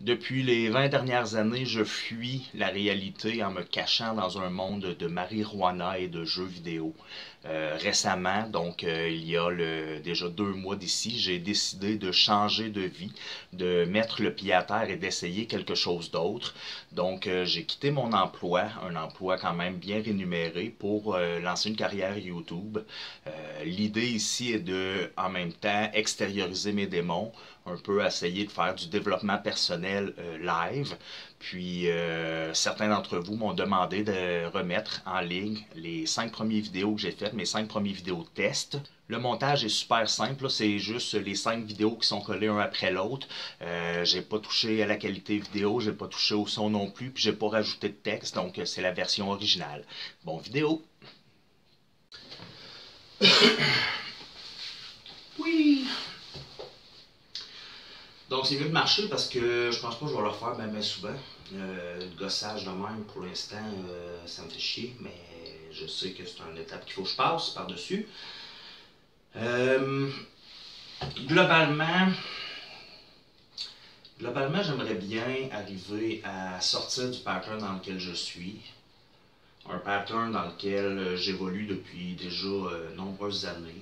Depuis les 20 dernières années, je fuis la réalité en me cachant dans un monde de marijuana et de jeux vidéo. Récemment, il y a déjà 2 mois d'ici, j'ai décidé de changer de vie, de mettre le pied à terre et d'essayer quelque chose d'autre. J'ai quitté mon emploi, un emploi quand même bien rémunéré, pour lancer une carrière YouTube. L'idée ici est de, en même temps, extérioriser mes démons, un peu essayer de faire du développement personnel live. Puis certains d'entre vous m'ont demandé de remettre en ligne les 5 premières vidéos que j'ai faites, mes 5 premières vidéos de test. Le montage est super simple, c'est juste les 5 vidéos qui sont collées un après l'autre. J'ai pas touché à la qualité vidéo, j'ai pas touché au son non plus, puis j'ai pas rajouté de texte, donc c'est la version originale. Bon vidéo! Oui! Donc c'est mieux de marcher parce que je pense pas que je vais le refaire bien souvent. Le gossage de même pour l'instant, ça me fait chier, mais je sais que c'est une étape qu'il faut que je passe par-dessus. Euh, globalement, globalement, j'aimerais bien arriver à sortir du pattern dans lequel je suis. Un pattern dans lequel j'évolue depuis déjà nombreuses années.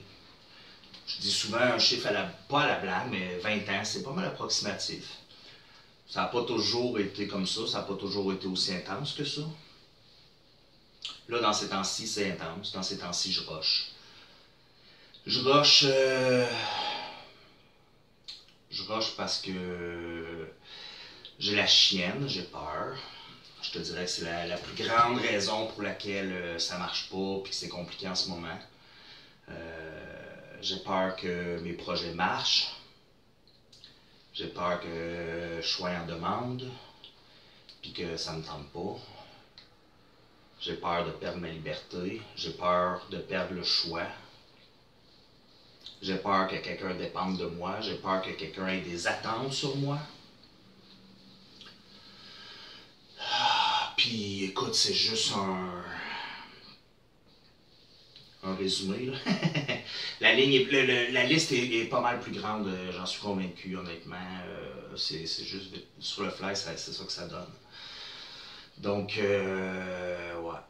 Je dis souvent un chiffre pas à la blague, mais 20 ans, c'est pas mal approximatif. Ça n'a pas toujours été comme ça n'a pas toujours été aussi intense que ça. Là, dans ces temps-ci, c'est intense. Dans ces temps-ci, je rush. Je rush. Je rush parce que j'ai la chienne, j'ai peur. Je te dirais que c'est la plus grande raison pour laquelle ça marche pas et que c'est compliqué en ce moment. J'ai peur que mes projets marchent. J'ai peur que je sois en demande puis que ça me tente pas. J'ai peur de perdre ma liberté. J'ai peur de perdre le choix. J'ai peur que quelqu'un dépende de moi. J'ai peur que quelqu'un ait des attentes sur moi. Puis écoute, c'est juste un résumé. Là. La liste est pas mal plus grande, j'en suis convaincu, honnêtement. C'est juste sur le fly, c'est ça que ça donne. Ouais.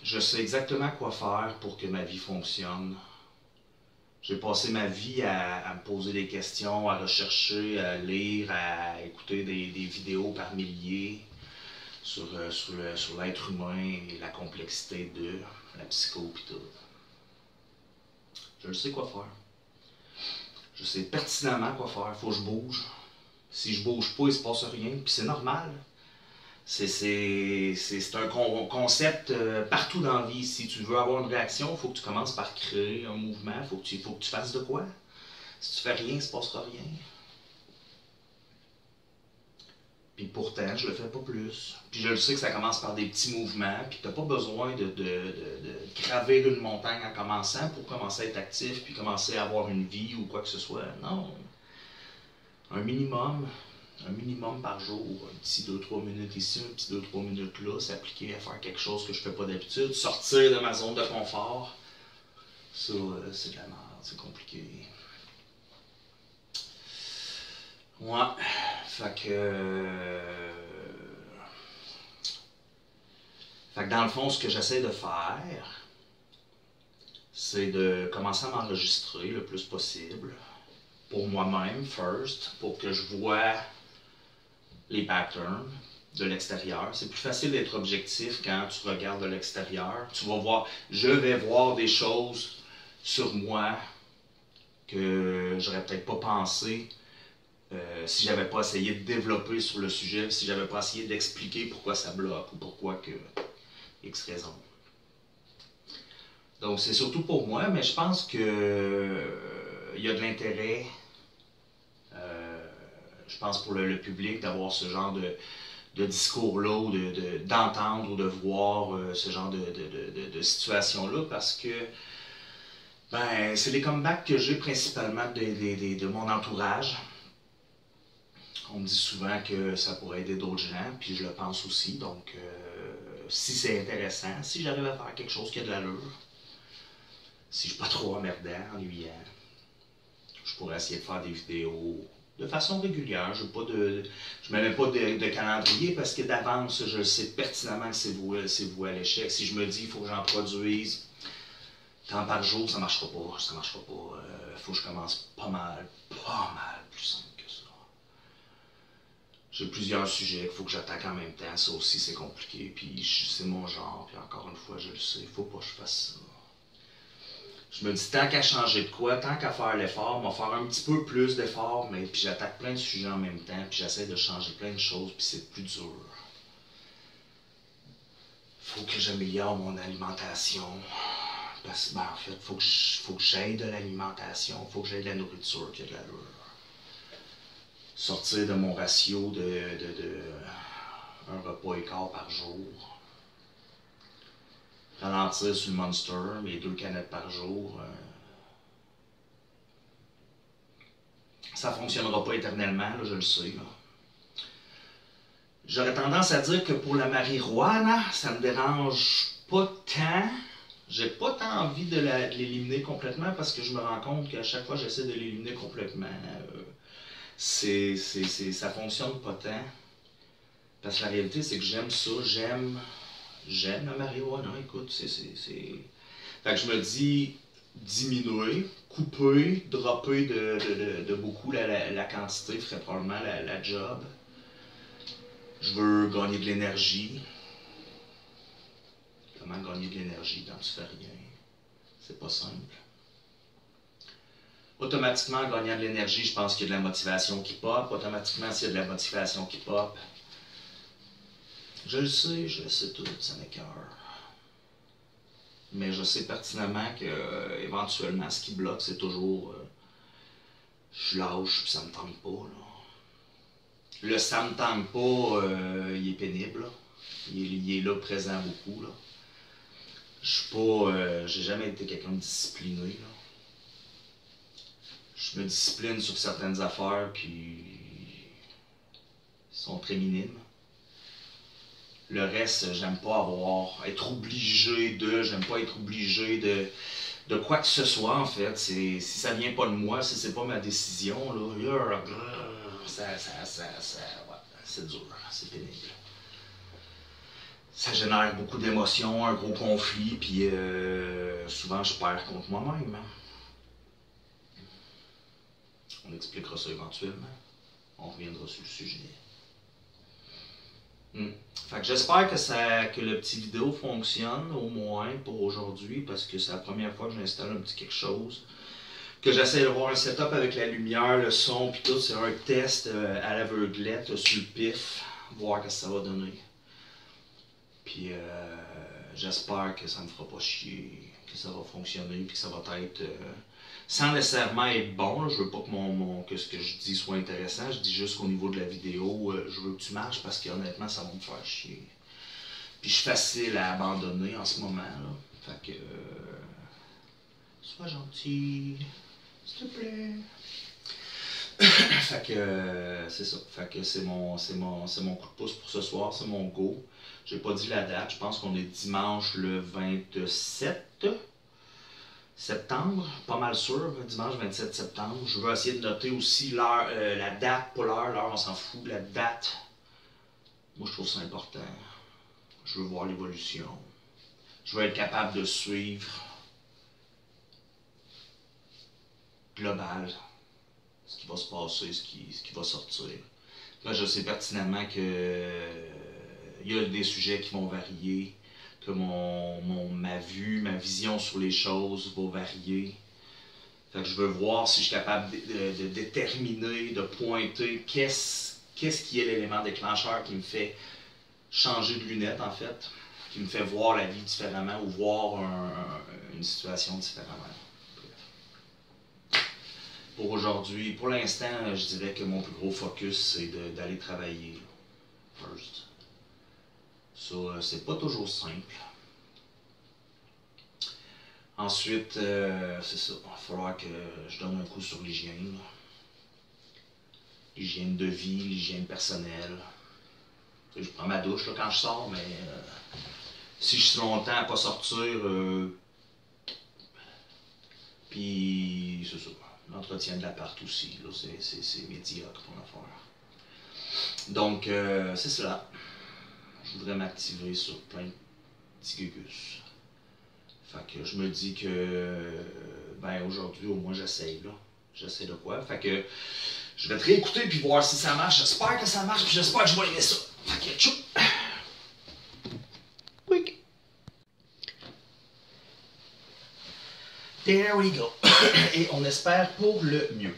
Je sais exactement quoi faire pour que ma vie fonctionne. J'ai passé ma vie à me poser des questions, à rechercher, à lire, à écouter des vidéos par milliers sur l'être humain et la complexité de la psycho et tout. Je sais quoi faire. Je sais pertinemment quoi faire. Faut que je bouge. Si je bouge pas, il se passe rien. Puis c'est normal. C'est un concept partout dans la vie. Si tu veux avoir une réaction, il faut que tu commences par créer un mouvement. Il faut que tu fasses de quoi. Si tu fais rien, il ne se passera rien. Puis pourtant, je le fais pas plus. Puis je le sais que ça commence par des petits mouvements, puis tu n'as pas besoin de gravir une montagne en commençant pour commencer à être actif, puis commencer à avoir une vie ou quoi que ce soit. Non. Un minimum par jour, un petit 2-3 minutes ici, un petit 2-3 minutes là, s'appliquer à faire quelque chose que je fais pas d'habitude, sortir de ma zone de confort. Ça, c'est de la merde, c'est compliqué. Ouais. Fait que dans le fond, ce que j'essaie de faire, c'est de commencer à m'enregistrer le plus possible. Pour moi-même, first, pour que je vois les patterns de l'extérieur. C'est plus facile d'être objectif quand tu regardes de l'extérieur. Tu vas voir, je vais voir des choses sur moi que j'aurais peut-être pas pensé si j'avais pas essayé de développer sur le sujet, si j'avais pas essayé d'expliquer pourquoi ça bloque ou pourquoi que X raison. Donc c'est surtout pour moi, mais je pense que il y a de l'intérêt, je pense pour le public, d'avoir ce genre de discours-là ou d'entendre ou de voir ce genre de situation-là parce que c'est les comebacks que j'ai principalement de mon entourage. On me dit souvent que ça pourrait aider d'autres gens, puis je le pense aussi. Donc, si c'est intéressant, si j'arrive à faire quelque chose qui a de l'allure, si je ne suis pas trop emmerdant, ennuyant, je pourrais essayer de faire des vidéos de façon régulière. Je ne me mets pas de calendrier parce que d'avance, je sais pertinemment que c'est voué à l'échec. Si je me dis qu'il faut que j'en produise tant par jour, ça ne marchera pas. Ça marchera pas. Faut que je commence pas mal plus simple que ça. J'ai plusieurs sujets qu'il faut que j'attaque en même temps. Ça aussi, c'est compliqué. Puis c'est mon genre. Puis encore une fois, je le sais. Il faut pas que je fasse ça. Je me dis, tant qu'à changer de quoi, tant qu'à faire l'effort, on va faire un petit peu plus d'effort, mais puis j'attaque plein de sujets en même temps, puis j'essaie de changer plein de choses, puis c'est plus dur. Faut que j'améliore mon alimentation. Parce que, en fait, faut que j'aille de l'alimentation, faut que j'aille de la nourriture qui a de l'allure. Sortir de mon ratio de un repas et quart par jour. Ralentir sur le Monster, mes 2 canettes par jour. Ça ne fonctionnera pas éternellement, là, je le sais. J'aurais tendance à dire que pour la marijuana, ça me dérange pas tant. J'ai pas tant envie de l'éliminer complètement parce que je me rends compte qu'à chaque fois que j'essaie de l'éliminer complètement, ça fonctionne pas tant. Parce que la réalité, c'est que j'aime ça, j'aime la marijuana, écoute, Fait que je me dis, diminuer, couper, dropper de beaucoup la quantité ferait probablement la job. Je veux gagner de l'énergie. Comment gagner de l'énergie quand tu fais rien? C'est pas simple. Automatiquement, en gagnant de l'énergie, je pense qu'il y a de la motivation qui pop. Automatiquement, s'il y a de la motivation qui pop, je le sais tout, ça m'écoeure. Mais je sais pertinemment que éventuellement, ce qui bloque, c'est toujours je lâche puis ça me tente pas. Là. Le ça me tente pas, il est pénible. Là. Il est là présent beaucoup. Là. Je suis pas. J'ai jamais été quelqu'un de discipliné. Là. Je me discipline sur certaines affaires qui sont très minimes. Le reste, j'aime pas être obligé j'aime pas être obligé de quoi que ce soit, en fait. Si ça vient pas de moi, si c'est pas ma décision, là, ouais, c'est dur, c'est pénible. Ça génère beaucoup d'émotions, un gros conflit, puis souvent je perds contre moi-même. Hein. On expliquera ça éventuellement. On reviendra sur le sujet. Fait que j'espère que le petit vidéo fonctionne, au moins pour aujourd'hui, parce que c'est la première fois que j'installe un petit quelque chose. Que j'essaie de voir un setup avec la lumière, le son, puis tout. C'est un test à l'aveuglette, sur le pif, voir ce que ça va donner. Puis j'espère que ça me fera pas chier, que ça va fonctionner, puis que ça va être sans nécessairement être bon. Là. Je veux pas que ce que je dis soit intéressant. Je dis juste qu'au niveau de la vidéo, je veux que tu marches parce qu'honnêtement, ça va me faire chier. Puis je suis facile à abandonner en ce moment. Là. Fait que sois gentil, s'il te plaît. Fait que c'est ça. Fait que c'est mon coup de pouce pour ce soir, c'est mon go. J'ai pas dit la date, je pense qu'on est dimanche le 27 septembre, pas mal sûr, dimanche 27 septembre. Je veux essayer de noter aussi l'heure, la date, pas l'heure on s'en fout, la date. Moi je trouve ça important. Je veux voir l'évolution. Je veux être capable de suivre global ce qui va se passer, ce qui va sortir. Là, je sais pertinemment que il y a des sujets qui vont varier, que ma vision sur les choses va varier. Fait que je veux voir si je suis capable de déterminer, de pointer qu'est-ce qui est l'élément déclencheur qui me fait changer de lunettes, en fait, qui me fait voir la vie différemment ou voir une situation différemment. Pour aujourd'hui, pour l'instant, je dirais que mon plus gros focus, c'est d'aller travailler. First. Ça, c'est pas toujours simple. Ensuite, c'est ça. Il va falloir que je donne un coup sur l'hygiène. L'hygiène de vie, l'hygiène personnelle. Je prends ma douche là, quand je sors, mais si je suis longtemps à pas sortir, puis c'est ça. L'entretien de l'appart aussi, là, c'est médiocre ton affaire. Donc, c'est cela. Je voudrais m'activer sur plein de petits gugus. Fait que je me dis que, ben aujourd'hui, au moins, j'essaye, là. J'essaie de quoi. Fait que je vais te réécouter puis voir si ça marche. J'espère que ça marche puis j'espère que je vais aimer ça. Fait que, tchou! Quick! There we go. Et on espère pour le mieux.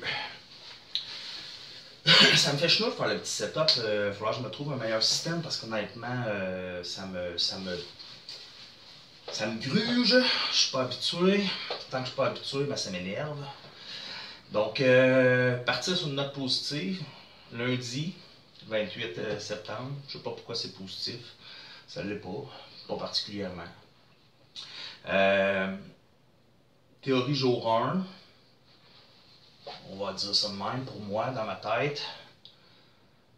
Ça me fait chenou de faire le petit setup. Il va falloir que je me trouve un meilleur système parce qu'honnêtement, ça me gruge. Je suis pas habitué. Tant que je suis pas habitué, ben, ça m'énerve. Donc, partir sur une note positive. Lundi, 28 septembre. Je sais pas pourquoi c'est positif. Ça l'est pas. Pas particulièrement. Théorie jour 1. On va dire ça de même pour moi, dans ma tête.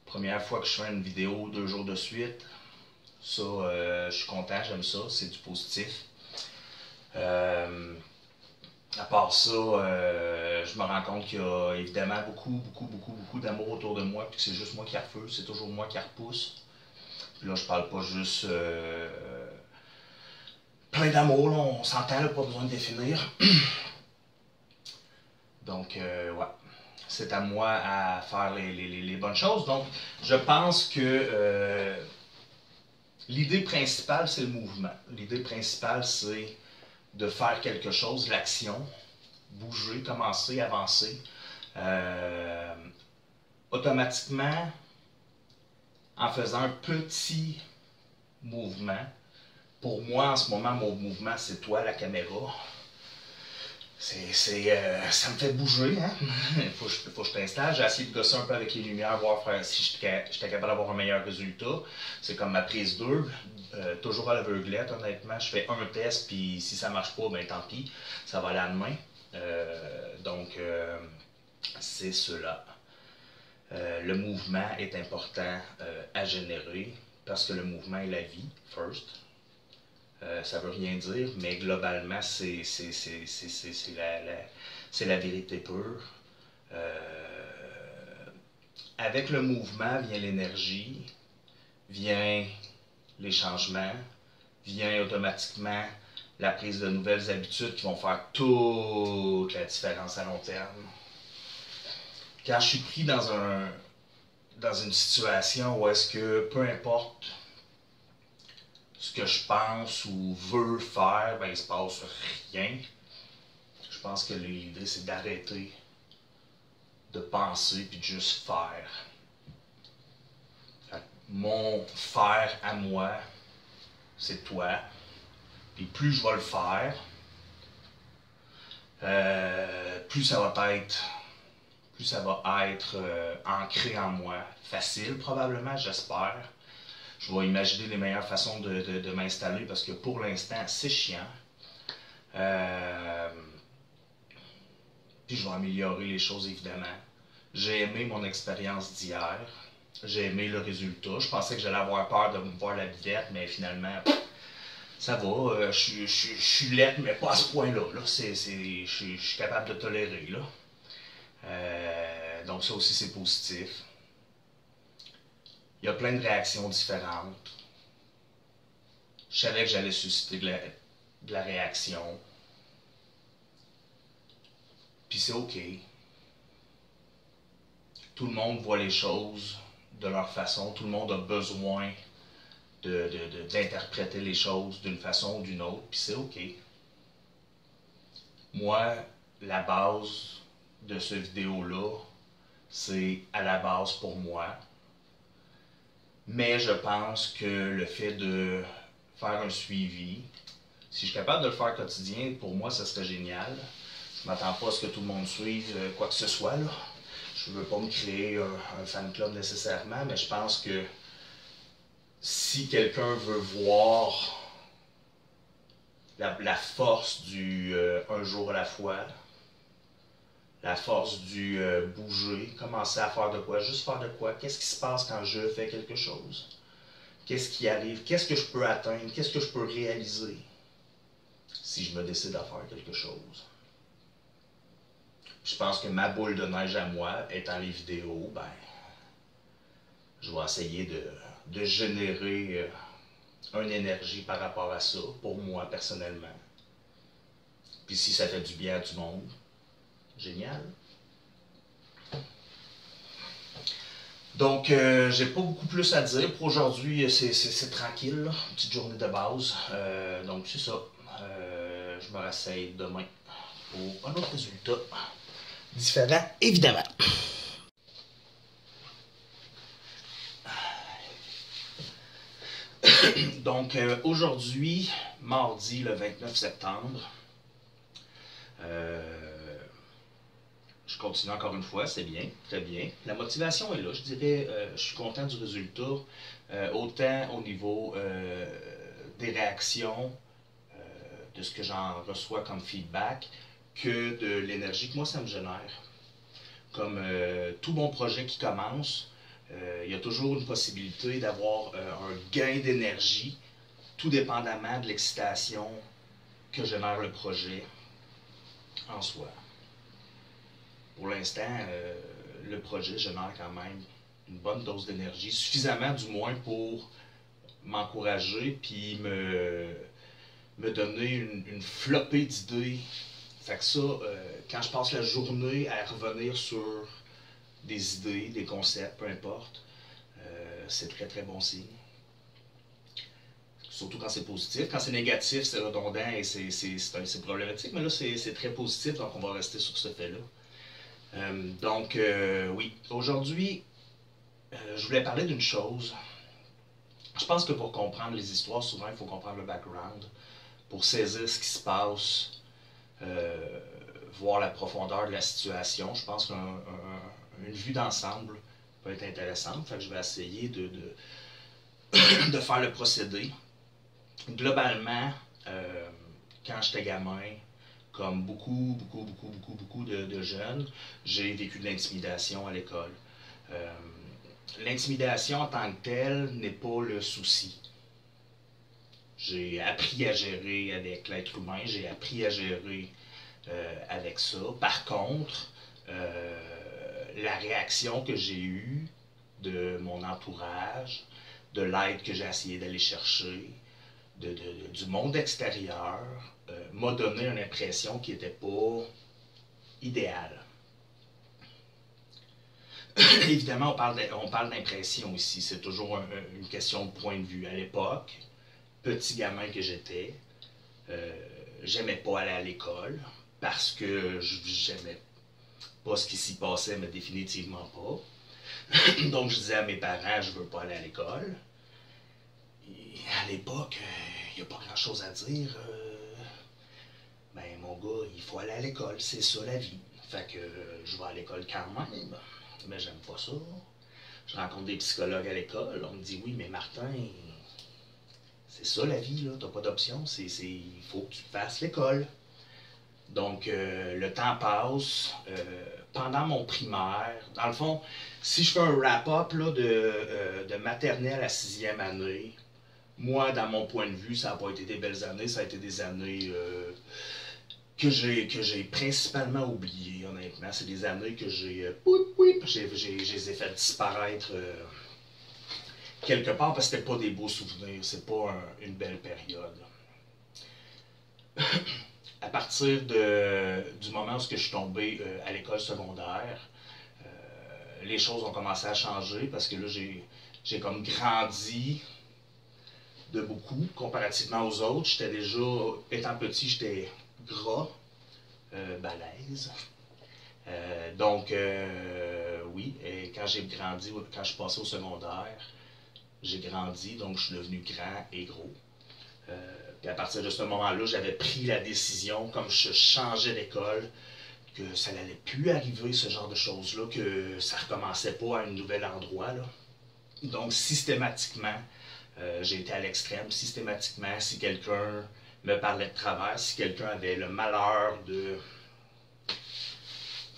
Première fois que je fais une vidéo 2 jours de suite. Ça, je suis content, j'aime ça, c'est du positif. À part ça, je me rends compte qu'il y a évidemment beaucoup d'amour autour de moi, puis que c'est juste moi qui refuse, c'est toujours moi qui repousse. Puis là, je parle pas juste plein d'amour, on s'entend, pas besoin de définir. Donc, ouais, c'est à moi à faire les bonnes choses. Donc, je pense que l'idée principale, c'est le mouvement. L'idée principale, c'est de faire quelque chose, l'action, bouger, commencer, avancer. Automatiquement, en faisant un petit mouvement, pour moi, en ce moment, mon mouvement, c'est toi, la caméra. Ça me fait bouger, hein? faut que je t'installe. J'ai essayé de gosser un peu avec les lumières, voir si j'étais capable d'avoir un meilleur résultat. C'est comme ma prise 2, toujours à l'aveuglette, honnêtement. Je fais un test, puis si ça marche pas, ben tant pis, ça va aller à demain. Donc, c'est cela. Le mouvement est important à générer, parce que le mouvement est la vie, first. Ça veut rien dire, mais globalement, c'est la vérité pure. Avec le mouvement vient l'énergie, vient les changements, vient automatiquement la prise de nouvelles habitudes qui vont faire toute la différence à long terme. Quand je suis pris dans une situation où est-ce que, peu importe ce que je pense ou veux faire, ben il se passe rien. Je pense que l'idée, c'est d'arrêter de penser puis de juste faire. Mon faire à moi, c'est toi. Puis plus je vais le faire, plus ça va être ancré en moi. Facile probablement, j'espère. Je vais imaginer les meilleures façons de m'installer parce que pour l'instant, c'est chiant. Puis je vais améliorer les choses évidemment. J'ai aimé mon expérience d'hier. J'ai aimé le résultat. Je pensais que j'allais avoir peur de me voir la vedette, mais finalement, ça va. Je suis laide, mais pas à ce point-là. Là. Je suis capable de tolérer. Là. Donc ça aussi, c'est positif. Il y a plein de réactions différentes. Je savais que j'allais susciter de la réaction. Puis c'est OK. Tout le monde voit les choses de leur façon. Tout le monde a besoin d'interpréter les choses d'une façon ou d'une autre. Puis c'est OK. Moi, la base de cette vidéo-là, c'est à la base pour moi. Mais je pense que le fait de faire un suivi, si je suis capable de le faire quotidien, pour moi, ça serait génial. Je ne m'attends pas à ce que tout le monde suive quoi que ce soit. Là. Je ne veux pas me créer un fan club nécessairement, mais je pense que si quelqu'un veut voir la force du un jour à la fois, la force du bouger, commencer à faire de quoi, juste faire de quoi, qu'est-ce qui se passe quand je fais quelque chose, qu'est-ce qui arrive, qu'est-ce que je peux atteindre, qu'est-ce que je peux réaliser si je me décide à faire quelque chose. Je pense que ma boule de neige à moi, étant les vidéos, ben, je vais essayer de générer une énergie par rapport à ça, pour moi personnellement. Puis si ça fait du bien à tout le monde, génial. Donc, j'ai pas beaucoup plus à dire. Pour aujourd'hui, c'est tranquille, là. Une petite journée de base. Donc, c'est ça. Je me rasseye demain pour un autre résultat. Différent, évidemment. Donc, aujourd'hui, mardi le 29 septembre, je continue encore une fois, c'est bien, très bien. La motivation est là, je dirais, je suis content du résultat, autant au niveau des réactions, de ce que j'en reçois comme feedback, que de l'énergie que moi ça me génère. Comme tout bon projet qui commence, il y a toujours une possibilité d'avoir un gain d'énergie, tout dépendamment de l'excitation que génère le projet en soi. Pour l'instant, le projet génère quand même une bonne dose d'énergie, suffisamment du moins pour m'encourager puis me donner une flopée d'idées. Fait que ça, quand je passe la journée à revenir sur des idées, des concepts, peu importe, c'est très très bon signe. Surtout quand c'est positif. Quand c'est négatif, c'est redondant et c'est problématique, mais là c'est très positif, donc on va rester sur ce fait-là. Oui, aujourd'hui, je voulais parler d'une chose. Je pense que pour comprendre les histoires, souvent il faut comprendre le background, pour saisir ce qui se passe, voir la profondeur de la situation. Je pense qu'une vue d'ensemble peut être intéressante. Fait que je vais essayer de faire le procédé. Globalement, quand j'étais gamin, comme beaucoup de jeunes, j'ai vécu de l'intimidation à l'école. L'intimidation en tant que telle n'est pas le souci. J'ai appris à gérer avec l'être humain, j'ai appris à gérer avec ça. Par contre, la réaction que j'ai eue de mon entourage, de l'aide que j'ai essayé d'aller chercher, du monde extérieur, m'a donné une impression qui n'était pas idéale. Évidemment, on parle d'impression ici, c'est toujours une question de point de vue. À l'époque, petit gamin que j'étais, j'aimais pas aller à l'école parce que j'aimais pas ce qui s'y passait, mais définitivement pas. Donc je disais à mes parents, je veux pas aller à l'école. Et à l'époque, il n'y a pas grand chose à dire. Ben mon gars, il faut aller à l'école, c'est ça la vie. Fait que je vais à l'école quand même, mais j'aime pas ça. Je rencontre des psychologues à l'école, on me dit oui, mais Martin, c'est ça la vie, là, t'as pas d'option, il faut que tu fasses l'école. Donc, le temps passe. Pendant mon primaire, dans le fond, si je fais un wrap-up de maternelle à 6e année, moi, dans mon point de vue, ça n'a pas été des belles années, ça a été des années que j'ai principalement oubliées, honnêtement. C'est des années que je les ai fait disparaître quelque part parce que c'était pas des beaux souvenirs, c'est pas une belle période. À partir du moment où je suis tombé à l'école secondaire, les choses ont commencé à changer parce que là, j'ai comme grandi de beaucoup comparativement aux autres. J'étais déjà, étant petit, j'étais gras, balèze. Oui, et quand j'ai grandi, quand je suis passé au secondaire, j'ai grandi, donc je suis devenu grand et gros. Puis à partir de ce moment-là, j'avais pris la décision, comme je changeais d'école, que ça n'allait plus arriver, ce genre de choses-là, que ça recommençait pas à un nouvel endroit, là. Donc, systématiquement, j'ai été à l'extrême. Systématiquement, si quelqu'un me parlait de travers, si quelqu'un avait le malheur de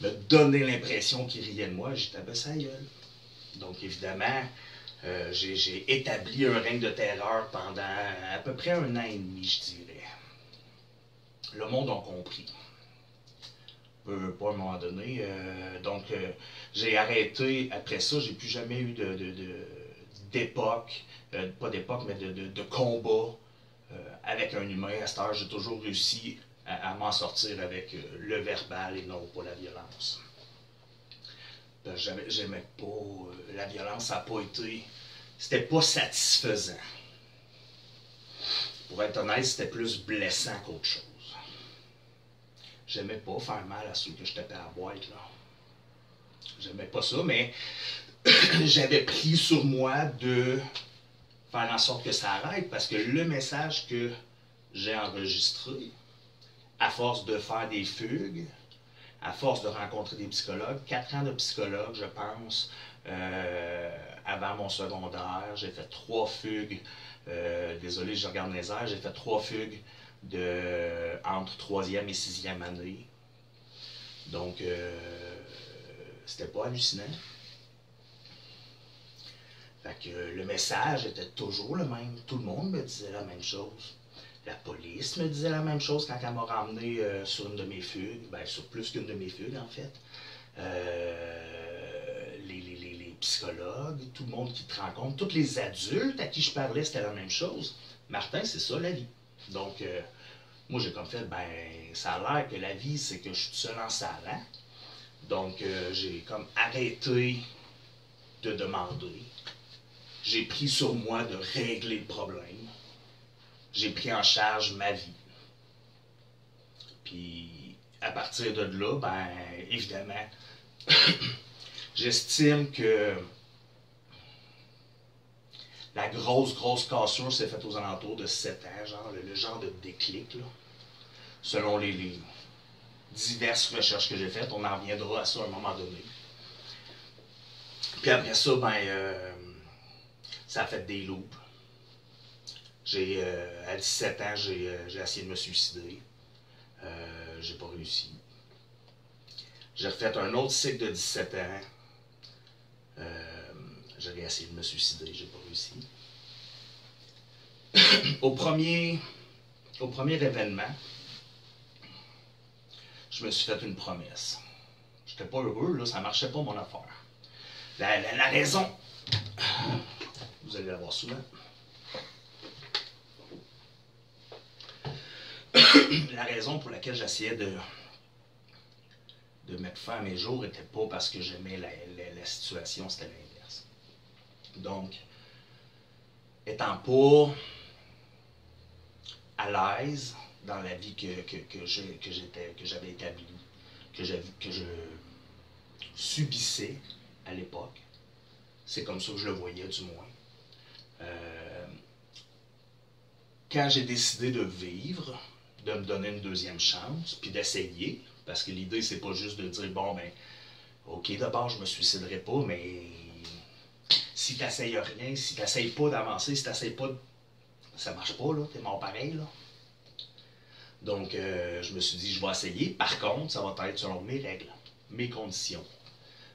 me donner l'impression qu'il riait de moi, j'étais abaissé à la gueule. Donc, évidemment, j'ai établi un règne de terreur pendant à peu près 1 an et demi, je dirais. Le monde a compris. Pas à un moment donné. J'ai arrêté. Après ça, j'ai plus jamais eu d'époque, pas d'époque, mais de combat avec un humain. À cette heure, j'ai toujours réussi à m'en sortir avec le verbal et non pas la violence. J'aimais pas la violence, ça n'a pas été. C'était pas satisfaisant. Pour être honnête, c'était plus blessant qu'autre chose. J'aimais pas faire mal à ceux que je tapais à la boîte, là. J'aimais pas ça, mais j'avais pris sur moi de faire en sorte que ça arrête, parce que le message que j'ai enregistré, à force de faire des fugues, à force de rencontrer des psychologues, 4 ans de psychologue, je pense, avant mon secondaire, j'ai fait 3 fugues, désolé, je regarde les airs, j'ai fait 3 fugues entre 3e et 6e année. Donc, c'était pas hallucinant. Fait que le message était toujours le même. Tout le monde me disait la même chose. La police me disait la même chose quand elle m'a ramené sur une de mes fugues. Ben, sur plus qu'une de mes fugues, en fait. Les psychologues, tout le monde qui te rencontre, tous les adultes à qui je parlais, c'était la même chose. Martin, c'est ça la vie. Donc, moi, j'ai comme fait, ben, ça a l'air que la vie, c'est que je suis tout seul en salle. Donc, j'ai comme arrêté de demander. J'ai pris sur moi de régler le problème. J'ai pris en charge ma vie. Puis, à partir de là, ben, évidemment, j'estime que la grosse cassure s'est faite aux alentours de 7 ans, genre le genre de déclic, là. Selon les diverses recherches que j'ai faites, on en reviendra à ça à un moment donné. Puis après ça, ben, ça a fait des loops. À 17 ans, j'ai essayé de me suicider. J'ai pas réussi. J'ai refait un autre cycle de 17 ans. J'avais essayé de me suicider, j'ai pas réussi. Au premier événement, je me suis fait une promesse. J'étais pas heureux, là, ça marchait pas mon affaire. La raison, vous allez la voir souvent. La raison pour laquelle j'essayais de mettre fin à mes jours n'était pas parce que j'aimais la situation, c'était l'inverse. Donc, étant pas à l'aise dans la vie que j'avais établie, que je subissais à l'époque, c'est comme ça que je le voyais du moins. Quand j'ai décidé de vivre, de me donner une deuxième chance, puis d'essayer, parce que l'idée, c'est pas juste de dire, bon, ben, ok, d'abord, je me suiciderai pas, mais si t'essayes rien, si t'essayes pas d'avancer, si t'essayes pas, ça marche pas, là, t'es mort pareil, là. Donc, je me suis dit, je vais essayer. Par contre, ça va être selon mes règles, mes conditions.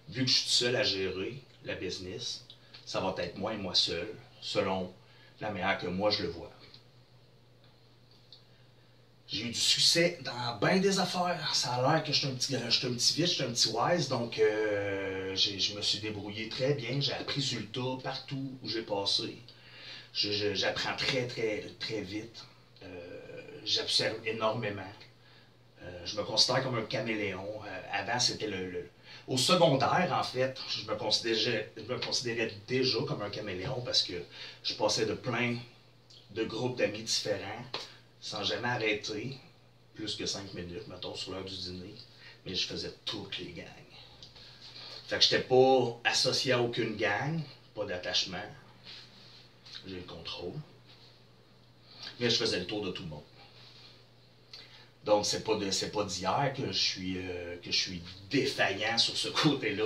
Vu que je suis seul à gérer la business, ça va être moi et moi seul, selon la manière que moi je le vois. J'ai eu du succès dans bien des affaires. Ça a l'air que je suis un petit vite, je suis un petit wise, donc je me suis débrouillé très bien. J'ai appris sur le tas partout où j'ai passé. J'apprends très vite. J'observe énormément. Je me considère comme un caméléon. Avant, c'était au secondaire, en fait, je me considérais déjà comme un caméléon parce que je passais de plein de groupes d'amis différents sans jamais arrêter, plus que 5 minutes, mettons, sur l'heure du dîner. Mais je faisais toutes les gangs. Fait que j'étais pas associé à aucune gang, pas d'attachement. J'ai le contrôle. Mais je faisais le tour de tout le monde. Donc, c'est pas d'hier que je suis défaillant sur ce côté-là.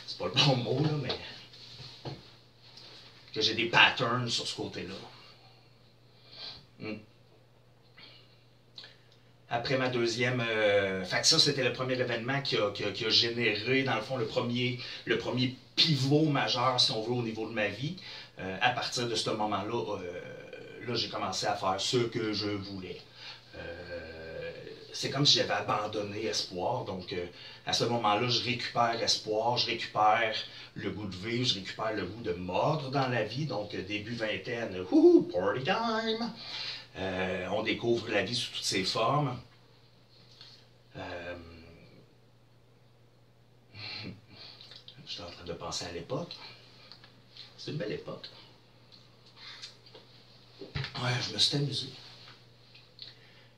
C'est pas le bon mot, là, mais que j'ai des patterns sur ce côté-là. Après ma deuxième... fait que ça, c'était le premier événement qui a généré, dans le fond, le premier pivot majeur, si on veut, au niveau de ma vie. À partir de ce moment-là, là, j'ai commencé à faire ce que je voulais. c'est comme si j'avais abandonné espoir. Donc, à ce moment-là, je récupère espoir, je récupère le goût de vivre, je récupère le goût de mordre dans la vie. Donc, début vingtaine, wouhou, party time! On découvre la vie sous toutes ses formes. J'étais en train de penser à l'époque. C'est une belle époque. Ouais, je me suis amusé.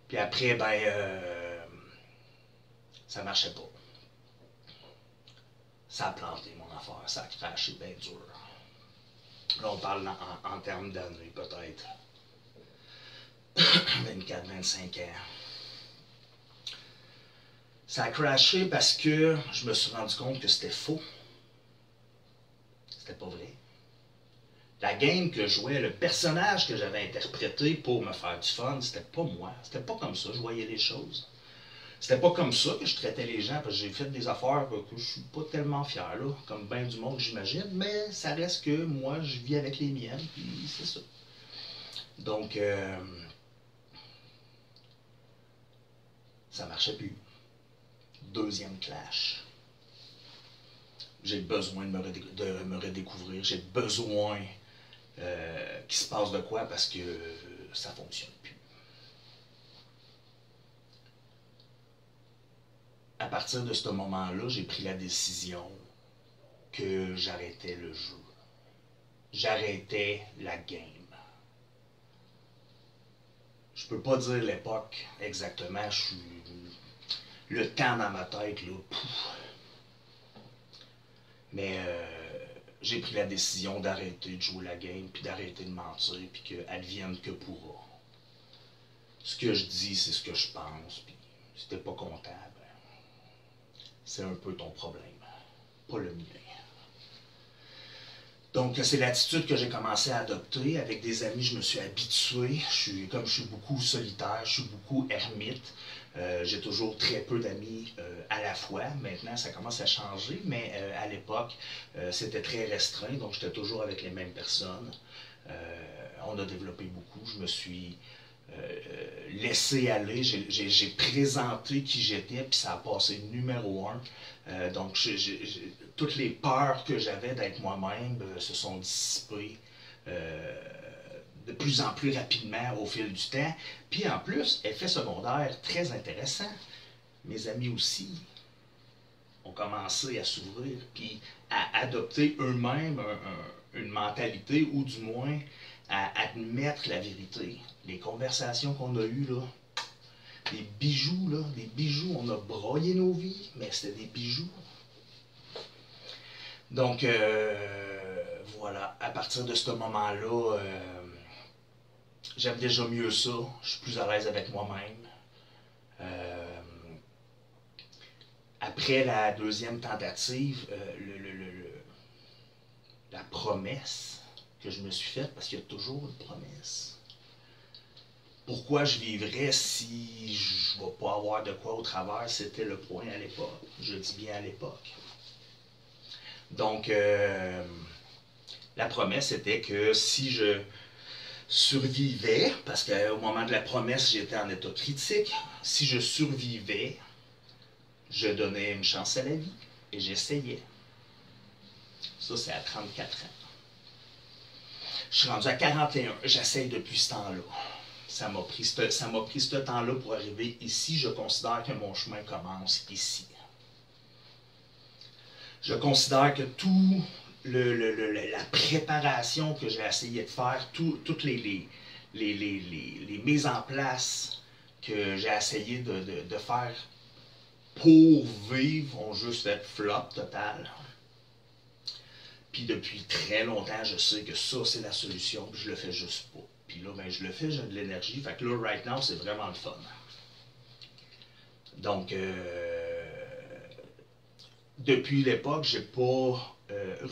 Puis après, ça marchait pas. Ça a planté mon affaire, ça a craché bien dur. Là, on parle en termes d'années, peut-être 24-25 ans. Ça a crashé parce que je me suis rendu compte que c'était faux. C'était pas vrai. La game que je jouais, le personnage que j'avais interprété pour me faire du fun, c'était pas moi. C'était pas comme ça, je voyais les choses. C'était pas comme ça que je traitais les gens, parce que j'ai fait des affaires que je suis pas tellement fier, là, comme bien du monde, j'imagine, mais ça reste que moi, je vis avec les miennes, puis c'est ça. Donc, ça marchait plus. Deuxième clash. J'ai besoin de me redécouvrir, j'ai besoin qu'il se passe de quoi, parce que ça fonctionne plus. À partir de ce moment-là, j'ai pris la décision que j'arrêtais le jeu. J'arrêtais la game. Je peux pas dire l'époque exactement, le temps dans ma tête, là, pouf. Mais j'ai pris la décision d'arrêter de jouer la game, puis d'arrêter de mentir, puis qu'advienne que pourra. Ce que je dis, c'est ce que je pense, puis si t'es pas comptable, c'est un peu ton problème, pas le mien. Donc, c'est l'attitude que j'ai commencé à adopter. Avec des amis, je me suis habitué. Comme je suis beaucoup solitaire, je suis beaucoup ermite. J'ai toujours très peu d'amis à la fois. Maintenant, ça commence à changer, mais à l'époque, c'était très restreint. Donc, j'étais toujours avec les mêmes personnes. On a développé beaucoup. Je me suis laissé aller. J'ai présenté qui j'étais, puis ça a passé numéro 1. Donc, toutes les peurs que j'avais d'être moi-même se sont dissipées de plus en plus rapidement au fil du temps. Puis en plus, effet secondaire très intéressant, mes amis aussi ont commencé à s'ouvrir, puis à adopter eux-mêmes une mentalité, ou du moins à admettre la vérité. Les conversations qu'on a eues, là, des bijoux, on a broyé nos vies, mais c'était des bijoux. Donc, voilà, à partir de ce moment-là, j'aime déjà mieux ça, je suis plus à l'aise avec moi-même. Après la deuxième tentative, la promesse que je me suis faite, parce qu'il y a toujours une promesse. Pourquoi je vivrais si je ne vais pas avoir de quoi au travers, c'était le point à l'époque. Je dis bien à l'époque. Donc, la promesse était que si je survivais, parce qu'au moment de la promesse, j'étais en état critique, si je survivais, je donnais une chance à la vie et j'essayais. Ça, c'est à 34 ans. Je suis rendu à 41, j'essaye depuis ce temps-là. Ça m'a pris ce temps-là pour arriver ici. Je considère que mon chemin commence ici. Je considère que tout la préparation que j'ai essayé de faire, toutes les mises en place que j'ai essayé de faire pour vivre ont juste fait flop total. Puis depuis très longtemps, je sais que ça, c'est la solution, puis je le fais juste pas. Puis là, je le fais, j'ai de l'énergie. Fait que là, right now, c'est vraiment le fun. Donc, depuis l'époque, j'ai pas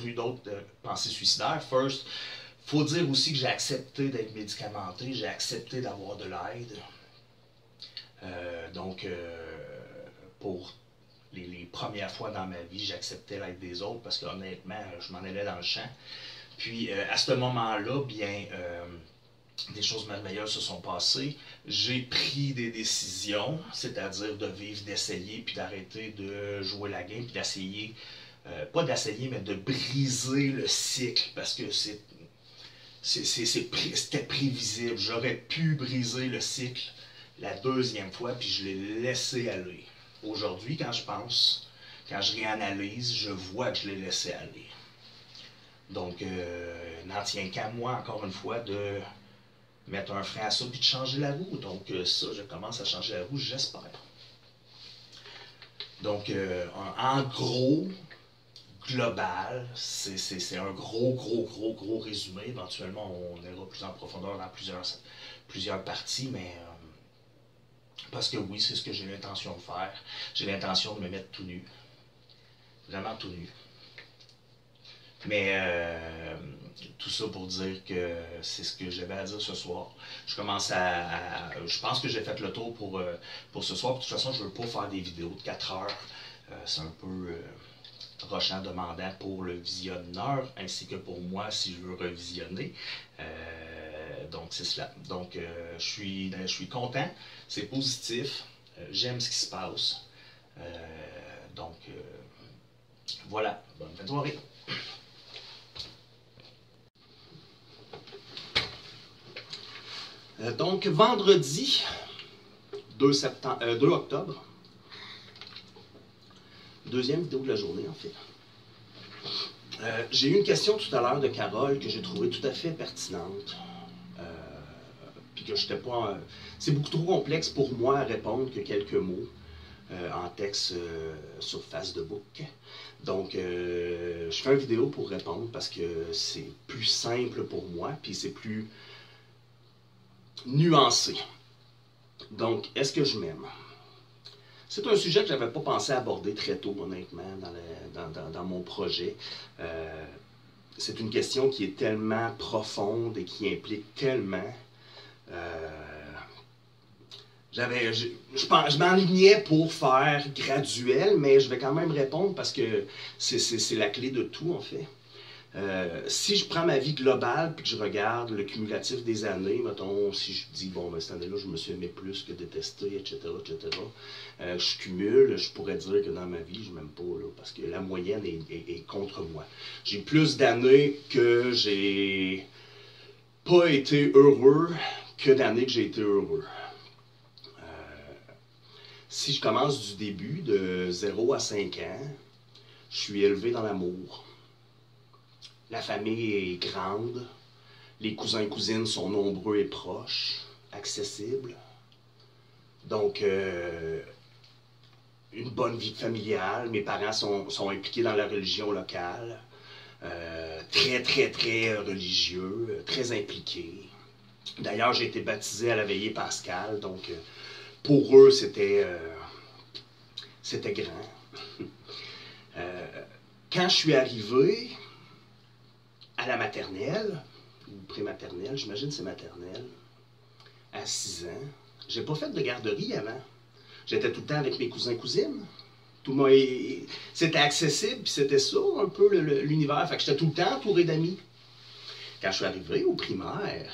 eu d'autres pensées suicidaires. First, faut dire aussi que j'ai accepté d'être médicamenté, j'ai accepté d'avoir de l'aide. Donc, pour les premières fois dans ma vie, j'acceptais l'aide des autres parce qu'honnêtement, je m'en allais dans le champ. Puis, à ce moment-là, bien, des choses merveilleuses se sont passées. J'ai pris des décisions, c'est-à-dire de vivre, d'essayer, puis d'arrêter de jouer la game, puis d'essayer, pas d'essayer, mais de briser le cycle, parce que c'était prévisible. J'aurais pu briser le cycle la deuxième fois, puis je l'ai laissé aller. Aujourd'hui, quand je pense, quand je réanalyse, je vois que je l'ai laissé aller. Donc, n'en tient qu'à moi, encore une fois, de mettre un frein à ça puis de changer la roue. Donc, ça, je commence à changer la roue, j'espère. Donc, en gros, global, c'est un gros résumé. Éventuellement, on ira plus en profondeur dans plusieurs parties, mais parce que oui, c'est ce que j'ai l'intention de faire. J'ai l'intention de me mettre tout nu. Vraiment tout nu. Mais tout ça pour dire que c'est ce que j'avais à dire ce soir. Je commence je pense que j'ai fait le tour pour ce soir. De toute façon, je ne veux pas faire des vidéos de 4 heures. C'est un peu rochant, demandant pour le visionneur, ainsi que pour moi si je veux revisionner. Donc c'est cela. Donc je suis content, c'est positif, j'aime ce qui se passe. Donc voilà, bonne fin de soirée. Donc, vendredi 2 octobre, deuxième vidéo de la journée en fait. J'ai eu une question tout à l'heure de Carole que j'ai trouvée tout à fait pertinente. Puis que j'étais pas. C'est beaucoup trop complexe pour moi à répondre que quelques mots en texte sur Facebook. Donc, je fais une vidéo pour répondre parce que c'est plus simple pour moi, puis c'est plus nuancé. Donc, est-ce que je m'aime? C'est un sujet que je n'avais pas pensé aborder très tôt, honnêtement, dans mon projet. C'est une question qui est tellement profonde et qui implique tellement. Je m'enlignais pour faire graduel, mais je vais quand même répondre parce que c'est la clé de tout, en fait. Si je prends ma vie globale puis que je regarde le cumulatif des années, mettons, si je dis, bon, ben, cette année-là, je me suis aimé plus que détesté, etc., je cumule, je pourrais dire que dans ma vie, je m'aime pas, là, parce que la moyenne est contre moi. J'ai plus d'années que j'ai pas été heureux que d'années que j'ai été heureux. Si je commence du début, de 0 à 5 ans, je suis élevé dans l'amour. La famille est grande, les cousins et cousines sont nombreux et proches, accessibles. Donc, une bonne vie familiale. Mes parents sont impliqués dans la religion locale, très religieux, très impliqués. D'ailleurs, j'ai été baptisé à la veillée pascale, donc pour eux, c'était grand. Quand je suis arrivé à la maternelle, ou prématernelle, j'imagine c'est maternelle, à 6 ans, j'ai pas fait de garderie avant. J'étais tout le temps avec mes cousins et cousines. C'était accessible, puis c'était ça un peu l'univers. Fait que j'étais tout le temps entouré d'amis. Quand je suis arrivé au primaire,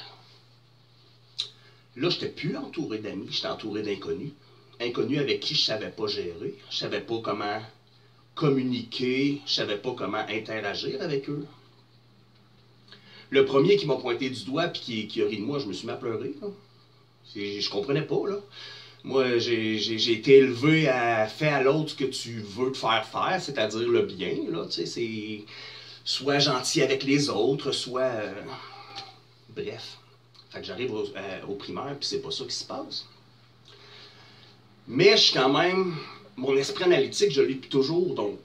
là, j'étais plus entouré d'amis, j'étais entouré d'inconnus. Inconnus avec qui je savais pas gérer, je savais pas comment communiquer, je savais pas comment interagir avec eux. Le premier qui m'a pointé du doigt et qui a ri de moi, je me suis mis à pleurer. Là. Je comprenais pas, là. Moi, j'ai été élevé à faire à l'autre ce que tu veux te faire faire, c'est-à-dire le bien, là. Tu sais, c'est soit gentil avec les autres, soit... bref. Fait que j'arrive au primaire, puis c'est pas ça qui se passe. Mais je suis quand même... Mon esprit analytique, je l'ai toujours, donc...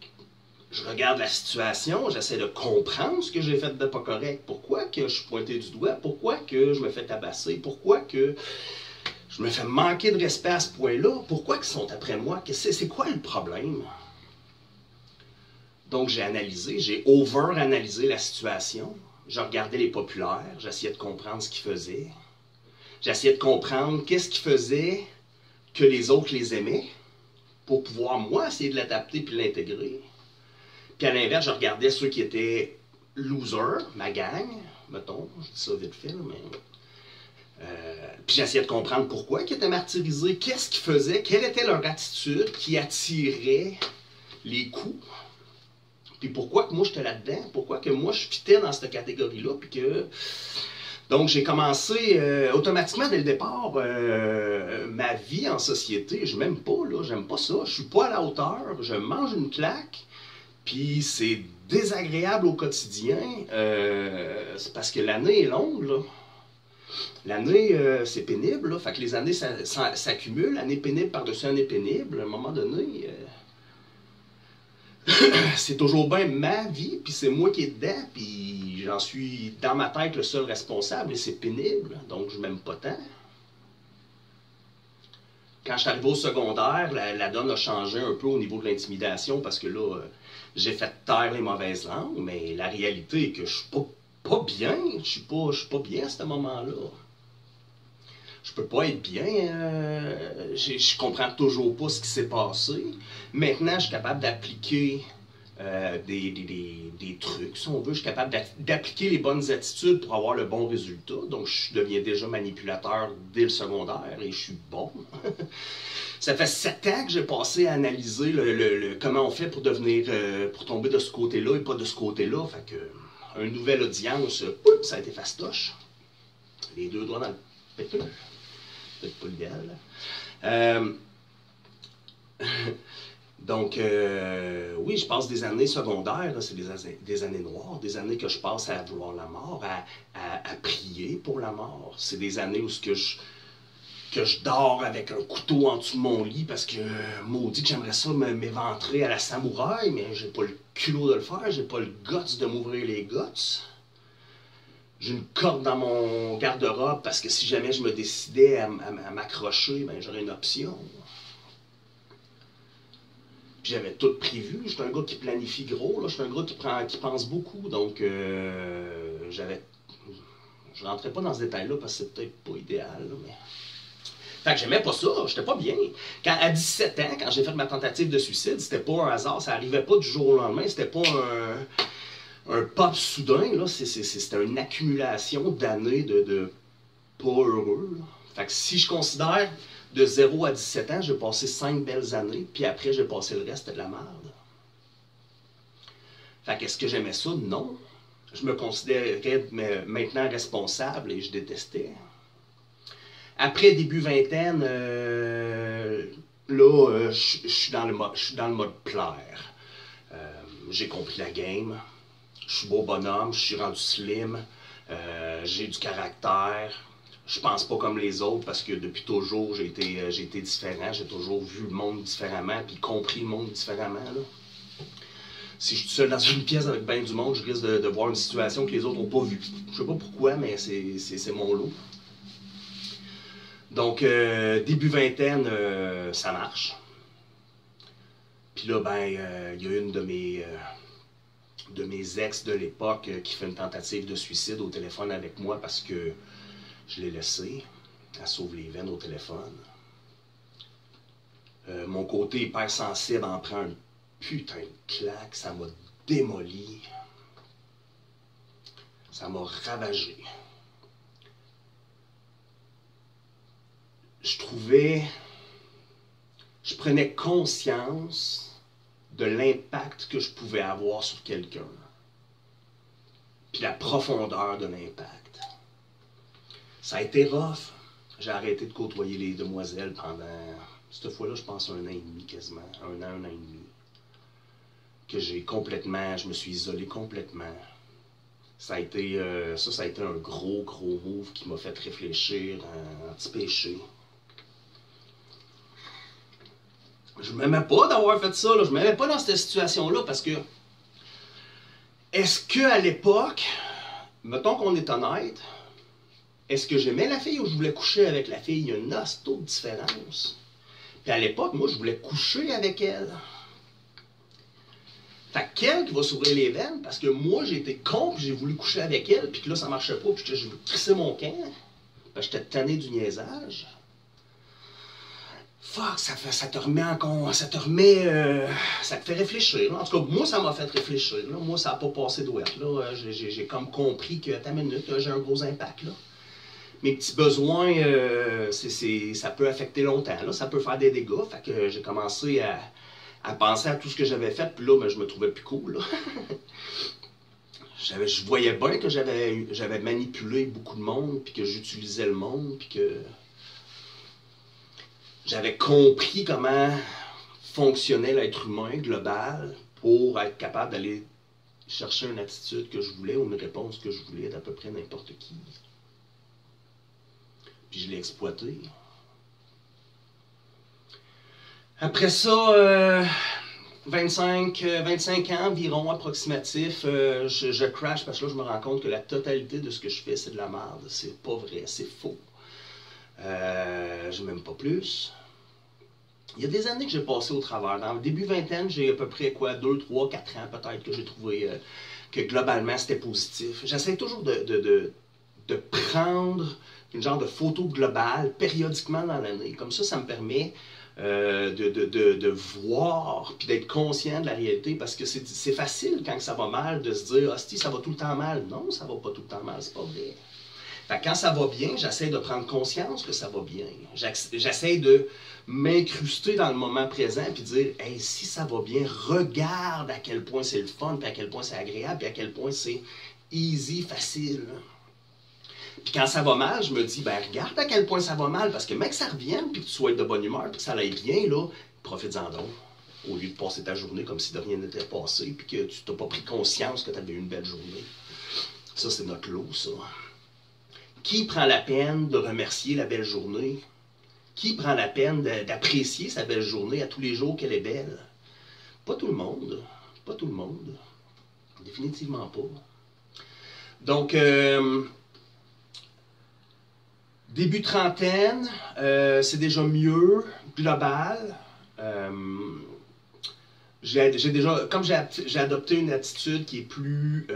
Je regarde la situation, j'essaie de comprendre ce que j'ai fait de pas correct. Pourquoi que je suis pointé du doigt? Pourquoi que je me fais tabasser? Pourquoi que je me fais manquer de respect à ce point-là? Pourquoi qu'ils sont après moi? C'est quoi le problème? Donc j'ai analysé, j'ai over-analysé la situation. Je regardais les populaires, j'essayais de comprendre ce qu'ils faisaient. J'essayais de comprendre qu'est-ce qui faisait que les autres les aimaient pour pouvoir, moi, essayer de l'adapter puis l'intégrer. Puis à l'inverse, je regardais ceux qui étaient losers, ma gang, mettons, je dis ça vite fait, mais Puis j'essayais de comprendre pourquoi ils étaient martyrisés, qu'est-ce qu'ils faisaient, quelle était leur attitude qui attirait les coups. Puis pourquoi que moi j'étais là-dedans, pourquoi que moi je fitais dans cette catégorie-là, puis que... Donc j'ai commencé automatiquement dès le départ ma vie en société, je m'aime pas, là, j'aime pas ça, je suis pas à la hauteur, je mange une claque, puis c'est désagréable au quotidien, c'est parce que l'année est longue, là. L'année, c'est pénible, là. Fait que les années s'accumulent, année pénible par-dessus année pénible. À un moment donné, c'est toujours bien ma vie, puis c'est moi qui est dedans, puis j'en suis dans ma tête le seul responsable, et c'est pénible, donc je m'aime pas tant. Quand je suis arrivé au secondaire, la donne a changé un peu au niveau de l'intimidation, parce que là, j'ai fait taire les mauvaises langues, mais la réalité est que je suis pas bien, je suis pas bien à ce moment-là. Je peux pas être bien, je comprends toujours pas ce qui s'est passé. Maintenant, je suis capable d'appliquer des trucs, si on veut. Je suis capable d'appliquer les bonnes attitudes pour avoir le bon résultat. Donc, je deviens déjà manipulateur dès le secondaire et je suis bon. Ça fait 7 ans que j'ai passé à analyser comment on fait pour devenir, pour tomber de ce côté-là et pas de ce côté-là. Fait que, une nouvelle audience, pouf, ça a été fastoche. Les deux doigts dans le péteux. Peut-être pas l'idéal. Donc, oui, je passe des années secondaires, c'est des années noires, des années que je passe à vouloir la mort, à prier pour la mort. C'est des années où que je dors avec un couteau en dessous de mon lit parce que, maudit que j'aimerais ça m'éventrer à la samouraï, mais j'ai pas le culot de le faire, j'ai pas le guts de m'ouvrir les guts. J'ai une corde dans mon garde-robe parce que si jamais je me décidais à m'accrocher, ben j'aurais une option. Puis j'avais tout prévu. Je suis un gars qui planifie gros, là. Je suis un gars qui pense beaucoup. Donc, je rentrais pas dans ce détail-là parce que c'est peut-être pas idéal. Là, mais... Fait que j'aimais pas ça, j'étais pas bien. À 17 ans, quand j'ai fait ma tentative de suicide, c'était pas un hasard, ça arrivait pas du jour au lendemain, c'était pas un pop soudain, là, c'était une accumulation d'années de pas heureux. Là. Fait que si je considère de 0 à 17 ans, j'ai passé 5 belles années, puis après j'ai passé le reste de la merde. Fait que est-ce que j'aimais ça? Non. Je me considérais maintenant responsable et je détestais. Après début vingtaine, là, je suis dans le mode plaire. J'ai compris la game. Je suis beau bonhomme, je suis rendu slim, j'ai du caractère, je pense pas comme les autres parce que depuis toujours j'ai été différent, j'ai toujours vu le monde différemment puis compris le monde différemment. Là. Si je suis seul dans une pièce avec ben du monde, je risque de voir une situation que les autres n'ont pas vue. Je sais pas pourquoi, mais c'est mon lot. Donc, début vingtaine, ça marche. Puis là, ben, il y a une de mes ex de l'époque qui fait une tentative de suicide au téléphone avec moi parce que je l'ai laissée. Elle sauve les veines au téléphone. Mon côté hypersensible en prend un putain de claque. Ça m'a démoli. Ça m'a ravagé. Je prenais conscience de l'impact que je pouvais avoir sur quelqu'un, puis la profondeur de l'impact. Ça a été rough. J'ai arrêté de côtoyer les demoiselles pendant, cette fois-là, je pense 1 an et demi quasiment, 1 an et demi, que je me suis isolé complètement. Ça a été un gros move qui m'a fait réfléchir à un petit péché. Je m'aimais pas d'avoir fait ça, là. Je m'aimais pas dans cette situation-là parce que est-ce qu'à l'époque, mettons qu'on est honnête, est-ce que j'aimais la fille ou je voulais coucher avec la fille? Il y a une hostie de différence. Puis à l'époque, moi, je voulais coucher avec elle. Fait qu'elle qui va s'ouvrir les veines parce que moi, j'ai été con puis j'ai voulu coucher avec elle puis que là, ça marchait pas puis que je crissais mon camp. Parce que j'étais tanné du niaisage. Fuck, ça te remet en compte, ça te fait réfléchir. Là. En tout cas, moi, ça m'a fait réfléchir. Là. Moi, ça n'a pas passé d'ouette. J'ai comme compris que, attends une minute, j'ai un gros impact. Là. mes petits besoins, ça peut affecter longtemps, là, ça peut faire des dégâts. Fait que j'ai commencé à penser à tout ce que j'avais fait, puis là, ben, je me trouvais plus cool. Là. Je voyais bien que j'avais manipulé beaucoup de monde, puis que j'utilisais le monde, puis que j'avais compris comment fonctionnait l'être humain global pour être capable d'aller chercher une attitude que je voulais ou une réponse que je voulais d'à peu près n'importe qui. Puis je l'ai exploité. Après ça, 25 ans environ approximatif, je crash parce que là je me rends compte que la totalité de ce que je fais c'est de la merde. C'est pas vrai, c'est faux. Je m'aime pas plus. Il y a des années que j'ai passé au travers. Dans le début vingtaine, j'ai à peu près 2, 3, 4 ans peut-être que j'ai trouvé que globalement c'était positif. J'essaie toujours de prendre une genre de photo globale périodiquement dans l'année. Comme ça me permet de voir puis d'être conscient de la réalité parce que c'est facile quand ça va mal de se dire « Ah, si ça va tout le temps mal. » Non, ça va pas tout le temps mal, c'est pas vrai. Fait que quand ça va bien, j'essaie de prendre conscience que ça va bien. J'essaie de m'incruster dans le moment présent puis dire « Hey, si ça va bien, regarde à quel point c'est le fun, puis à quel point c'est agréable, puis à quel point c'est easy, facile. » Puis quand ça va mal, je me dis, ben regarde à quel point ça va mal, parce que mec, ça revienne, puis que tu sois de bonne humeur, puis que ça aille bien, là, profite-en donc. Au lieu de passer ta journée comme si de rien n'était passé, puis que tu t'as pas pris conscience que tu avais eu une belle journée. Ça, c'est notre lot, ça. Qui prend la peine de remercier la belle journée? Qui prend la peine d'apprécier sa belle journée à tous les jours qu'elle est belle? Pas tout le monde. Pas tout le monde. Définitivement pas. Donc, début trentaine, c'est déjà mieux, global. Comme j'ai adopté une attitude qui est plus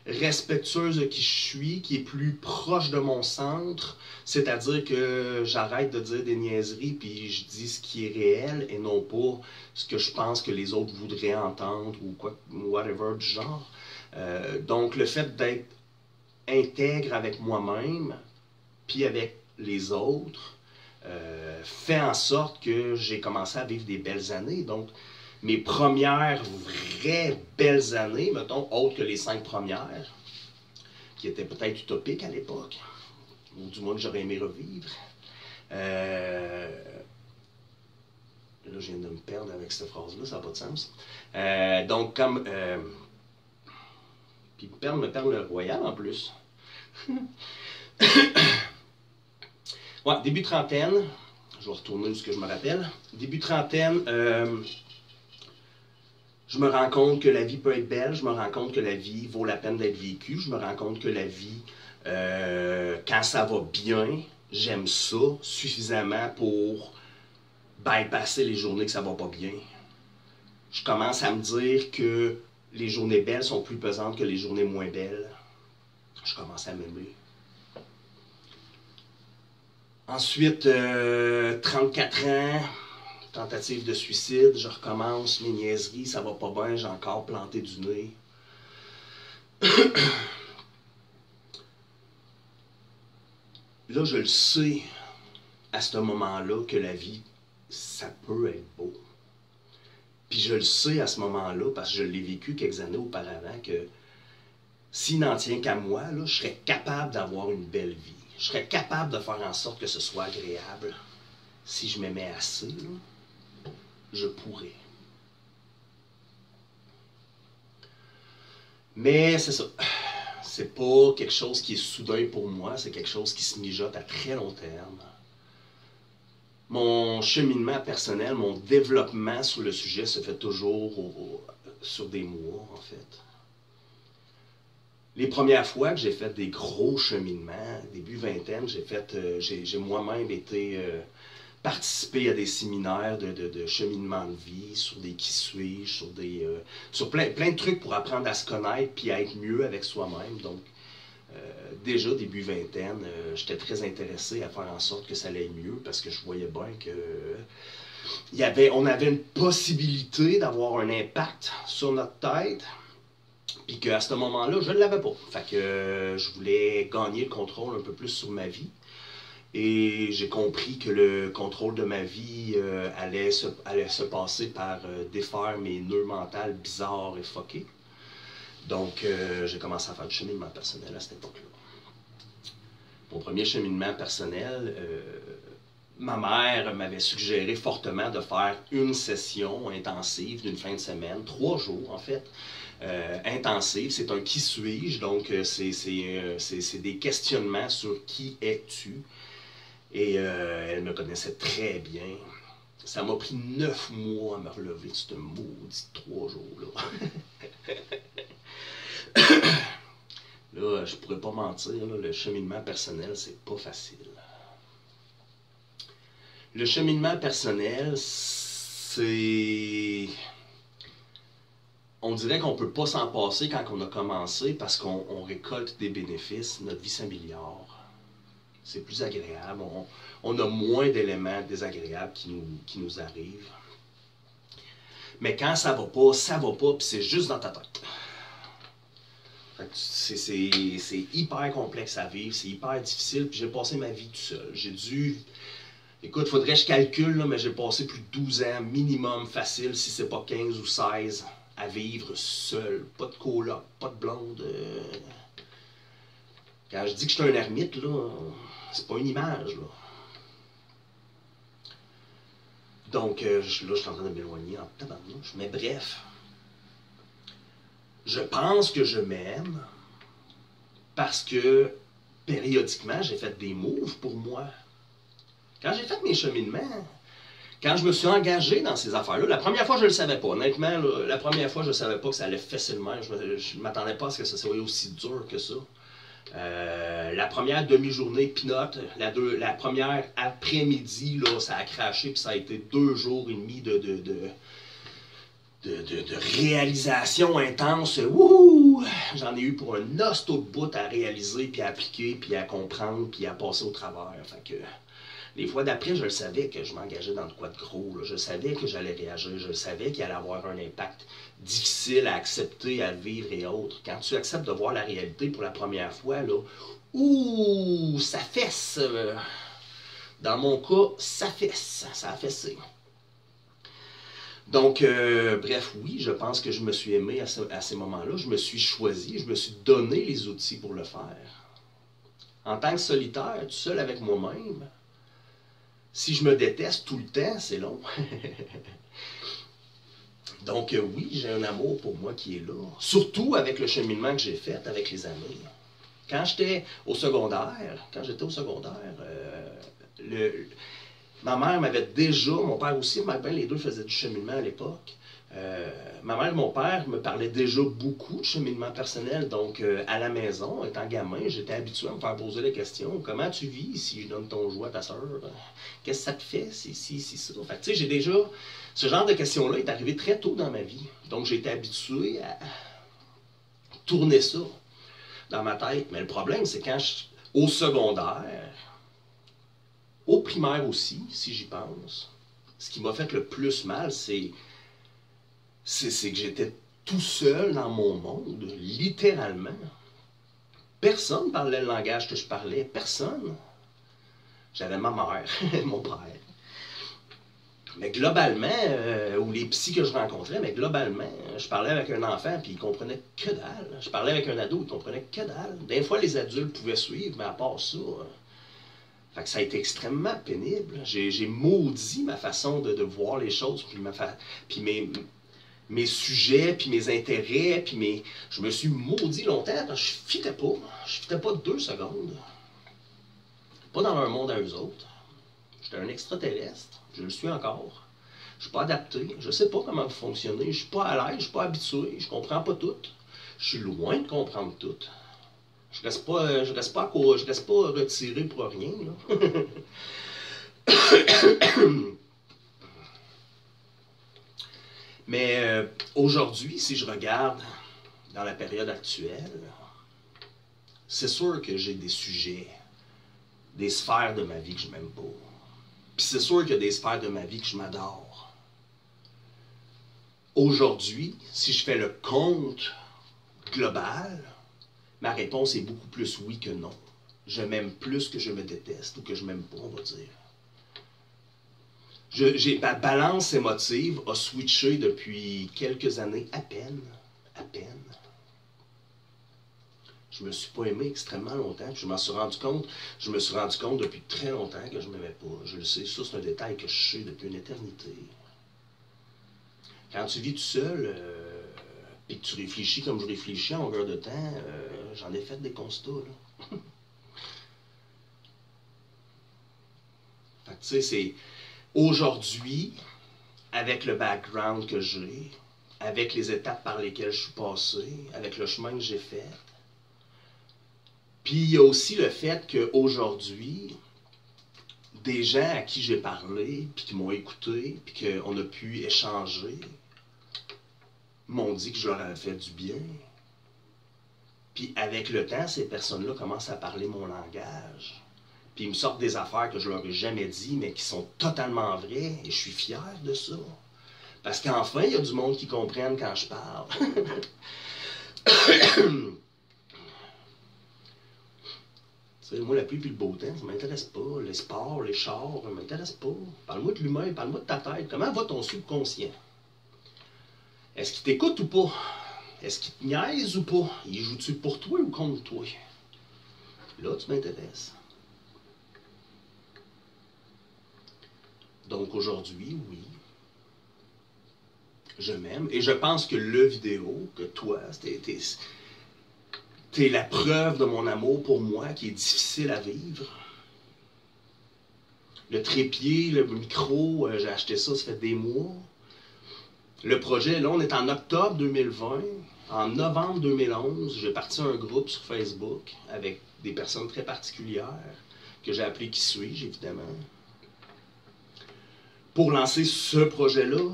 respectueuse de qui je suis, qui est plus proche de mon centre, c'est-à-dire que j'arrête de dire des niaiseries puis je dis ce qui est réel et non pas ce que je pense que les autres voudraient entendre ou quoi, whatever du genre. Donc le fait d'être intègre avec moi-même puis avec les autres fait en sorte que j'ai commencé à vivre des belles années. Donc mes premières vraies belles années, mettons, autres que les 5 premières, qui étaient peut-être utopiques à l'époque, ou du moins que j'aurais aimé revivre. Là, je viens de me perdre avec cette phrase-là, ça n'a pas de sens. Donc, comme... puis me perdre le royal en plus. Ouais, début trentaine, je vais retourner ce que je me rappelle. Début trentaine, je me rends compte que la vie peut être belle, je me rends compte que la vie vaut la peine d'être vécue, je me rends compte que la vie, quand ça va bien, j'aime ça suffisamment pour bypasser les journées que ça va pas bien. Je commence à me dire que les journées belles sont plus pesantes que les journées moins belles. Je commence à m'aimer. Ensuite, 34 ans, tentative de suicide, je recommence mes niaiseries, ça va pas bien, j'ai encore planté du nez. Là, je le sais, à ce moment-là, que la vie, ça peut être beau. Puis je le sais à ce moment-là, parce que je l'ai vécu quelques années auparavant, que s'il n'en tient qu'à moi, là, je serais capable d'avoir une belle vie. Je serais capable de faire en sorte que ce soit agréable. Si je m'aimais assez, là, je pourrais. Mais c'est ça. C'est pas quelque chose qui est soudain pour moi, c'est quelque chose qui se mijote à très long terme. Mon cheminement personnel, mon développement sur le sujet se fait toujours sur des mois, en fait. Les premières fois que j'ai fait des gros cheminements, début vingtaine, j'ai moi-même été participer à des séminaires de cheminement de vie, sur des qui suis-je, sur plein de trucs pour apprendre à se connaître puis à être mieux avec soi-même. Donc, déjà, début vingtaine, j'étais très intéressé à faire en sorte que ça allait mieux parce que je voyais bien que on avait une possibilité d'avoir un impact sur notre tête. Puis qu'à ce moment-là, je ne l'avais pas. Fait que je voulais gagner le contrôle un peu plus sur ma vie. Et j'ai compris que le contrôle de ma vie allait se passer par défaire mes nœuds mentaux bizarres et fuckés. Donc, j'ai commencé à faire du cheminement personnel à cette époque-là. Mon premier cheminement personnel, ma mère m'avait suggéré fortement de faire une session intensive d'une fin de semaine, 3 jours en fait, intensive. C'est un qui suis-je, donc c'est des questionnements sur qui es-tu. Et elle me connaissait très bien. Ça m'a pris 9 mois à me relever de ce maudit 3 jours-là. Là, je pourrais pas mentir, là, le cheminement personnel, c'est pas facile. Le cheminement personnel, c'est... On dirait qu'on peut pas s'en passer quand on a commencé parce qu'on récolte des bénéfices, notre vie s'améliore. C'est plus agréable, on a moins d'éléments désagréables qui nous arrivent. Mais quand ça va pas, puis c'est juste dans ta tête. C'est hyper complexe à vivre, c'est hyper difficile, puis j'ai passé ma vie tout seul. J'ai dû... Écoute, faudrait que je calcule, là, mais j'ai passé plus de 12 ans minimum facile, si c'est pas 15 ou 16, à vivre seul. Pas de coloc, pas de blonde. Quand je dis que je suis un ermite, là, c'est pas une image, là. Donc, là, je suis en train de m'éloigner en tabarnouche. Mais bref, je pense que je m'aime parce que, périodiquement, j'ai fait des moves pour moi. Quand j'ai fait mes cheminements, quand je me suis engagé dans ces affaires-là, la première fois, je ne le savais pas. Honnêtement, là, la première fois, je ne savais pas que ça allait facilement. Je ne m'attendais pas à ce que ça soit aussi dur que ça. La première demi-journée pinote, la première après-midi, là, ça a craché, puis ça a été 2 jours et demi de réalisation intense. Wouhou! J'en ai eu pour un hosto de bout à réaliser, puis à appliquer, puis à comprendre, puis à passer au travers. Fait que, les fois d'après, je le savais que je m'engageais dans de quoi de gros. Là. Je savais que j'allais réagir. Je savais qu'il allait avoir un impact difficile à accepter, à vivre et autres. Quand tu acceptes de voir la réalité pour la première fois, là, ouh, ça fesse. Dans mon cas, ça fesse. Ça a fessé. Donc, bref, oui, je pense que je me suis aimé à ces moments-là. Je me suis choisi, je me suis donné les outils pour le faire. En tant que solitaire, tout seul avec moi-même, si je me déteste tout le temps, c'est long. Donc oui, j'ai un amour pour moi qui est là. Surtout avec le cheminement que j'ai fait avec les années. Quand j'étais au secondaire, ma mère m'avait déjà, mon père aussi, les deux faisaient du cheminement à l'époque. Ma mère et mon père me parlaient déjà beaucoup de cheminement personnel, donc à la maison, étant gamin, j'étais habitué à me faire poser des questions. Comment tu vis si je donne ton jouet à ta soeur? Qu'est-ce que ça te fait? C'est ça. Fait que tu sais, j'ai déjà... Ce genre de questions-là est arrivé très tôt dans ma vie. Donc j'ai été habitué à tourner ça dans ma tête. Mais le problème, c'est quand au secondaire, au primaire aussi, si j'y pense, ce qui m'a fait le plus mal, c'est que j'étais tout seul dans mon monde, littéralement. Personne ne parlait le langage que je parlais, personne. J'avais ma mère, mon père. Mais globalement, ou les psys que je rencontrais, mais globalement, je parlais avec un enfant puis il comprenait que dalle. Je parlais avec un ado, il comprenait que dalle. Des fois, les adultes pouvaient suivre, mais à part ça, fait que ça a été extrêmement pénible. J'ai maudit ma façon de voir les choses, puis mes sujets, puis mes intérêts, puis je me suis maudit longtemps parce que je fitais pas. Je fitais pas 2 secondes. Pas dans leur monde à eux autres. J'étais un extraterrestre. Je le suis encore. Je suis pas adapté. Je sais pas comment vous fonctionnez. Je suis pas à l'aise. Je suis pas habitué. Je comprends pas tout. Je suis loin de comprendre tout. Je reste pas retiré pour rien. Là. Mais aujourd'hui, si je regarde dans la période actuelle, c'est sûr que j'ai des sujets, des sphères de ma vie que je m'aime pas. Puis c'est sûr qu'il y a des sphères de ma vie que je m'adore. Aujourd'hui, si je fais le compte global, ma réponse est beaucoup plus oui que non. Je m'aime plus que je me déteste ou que je m'aime pas, on va dire. Ma balance émotive a switché depuis quelques années, à peine. Je me suis pas aimé extrêmement longtemps, puis je me suis rendu compte depuis très longtemps que je m'aimais pas. Je le sais, ça c'est un détail que je sais depuis une éternité. Quand tu vis tout seul, et que tu réfléchis comme je réfléchis en longueur de temps, j'en ai fait des constats, là. Fait que tu sais, c'est aujourd'hui, avec le background que j'ai, avec les étapes par lesquelles je suis passé, avec le chemin que j'ai fait, puis il y a aussi le fait qu'aujourd'hui, des gens à qui j'ai parlé, puis qui m'ont écouté, puis qu'on a pu échanger, m'ont dit que je leur avais fait du bien. Puis avec le temps, ces personnes-là commencent à parler mon langage. Puis ils me sortent des affaires que je leur ai jamais dit, mais qui sont totalement vraies, et je suis fier de ça. Parce qu'enfin, il y a du monde qui comprenne quand je parle. Moi, la pluie et le beau temps, ça ne m'intéresse pas. Les sports, les chars, ça ne m'intéresse pas. Parle-moi de l'humain, parle-moi de ta tête. Comment va ton subconscient? Est-ce qu'il t'écoute ou pas? Est-ce qu'il te niaise ou pas? Il joue-tu pour toi ou contre toi? Là, tu m'intéresses. Donc aujourd'hui, oui, je m'aime. Et je pense que le vidéo, que toi, t'es la preuve de mon amour pour moi qui est difficile à vivre. Le trépied, le micro, j'ai acheté ça fait des mois. Le projet, là, on est en octobre 2020. En novembre 2011, j'ai parti un groupe sur Facebook avec des personnes très particulières que j'ai appelé Qui suis-je, évidemment, pour lancer ce projet-là.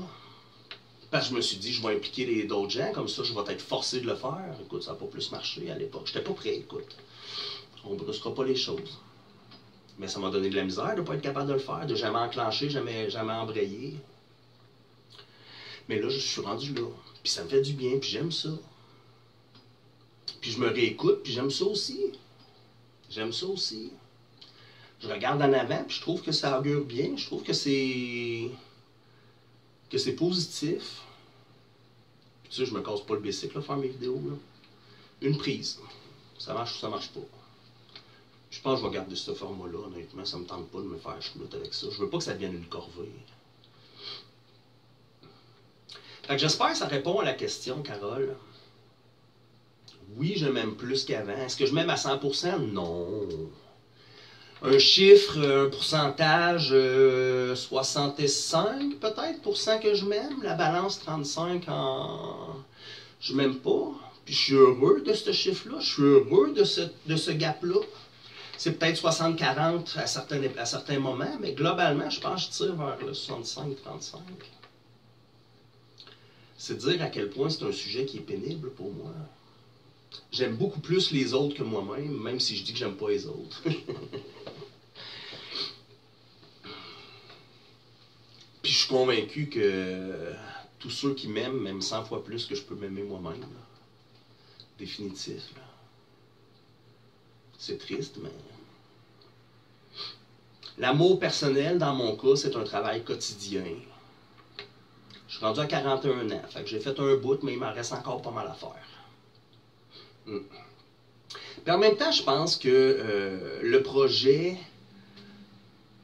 Parce que je me suis dit, je vais impliquer d'autres gens, comme ça, je vais être forcé de le faire. Écoute, ça n'a pas plus marché à l'époque. Je n'étais pas prêt, écoute. On ne brusquera pas les choses. Mais ça m'a donné de la misère de ne pas être capable de le faire, de jamais enclencher, jamais embrayer. Mais là, je suis rendu là. Puis ça me fait du bien, puis j'aime ça. Puis je me réécoute, puis j'aime ça aussi. J'aime ça aussi. Je regarde en avant, puis je trouve que ça augure bien. Je trouve que c'est positif. Puis tu sais, je me casse pas le bicycle, là, faire mes vidéos, là. Une prise. Ça marche ou ça marche pas. Je pense que je vais garder ce format-là, honnêtement. Ça me tente pas de me faire chenoute avec ça. Je veux pas que ça devienne une corvée. Fait que j'espère que ça répond à la question, Carole. Oui, je m'aime plus qu'avant. Est-ce que je m'aime à 100%? Non. Un chiffre, un pourcentage, 65 peut-être % que je m'aime. La balance 35 je m'aime pas. Puis je suis heureux de ce chiffre-là. Je suis heureux de ce gap-là. C'est peut-être 60-40 à certains moments, mais globalement, je pense que je tire vers le 65-35. C'est dire à quel point c'est un sujet qui est pénible pour moi. J'aime beaucoup plus les autres que moi-même, même si je dis que j'aime pas les autres. Puis je suis convaincu que tous ceux qui m'aiment 100 fois plus que je peux m'aimer moi-même. Définitif. C'est triste, mais... L'amour personnel, dans mon cas, c'est un travail quotidien. Je suis rendu à 41 ans, fait que j'ai fait un bout, mais il m'en reste encore pas mal à faire. Puis en même temps, je pense que le projet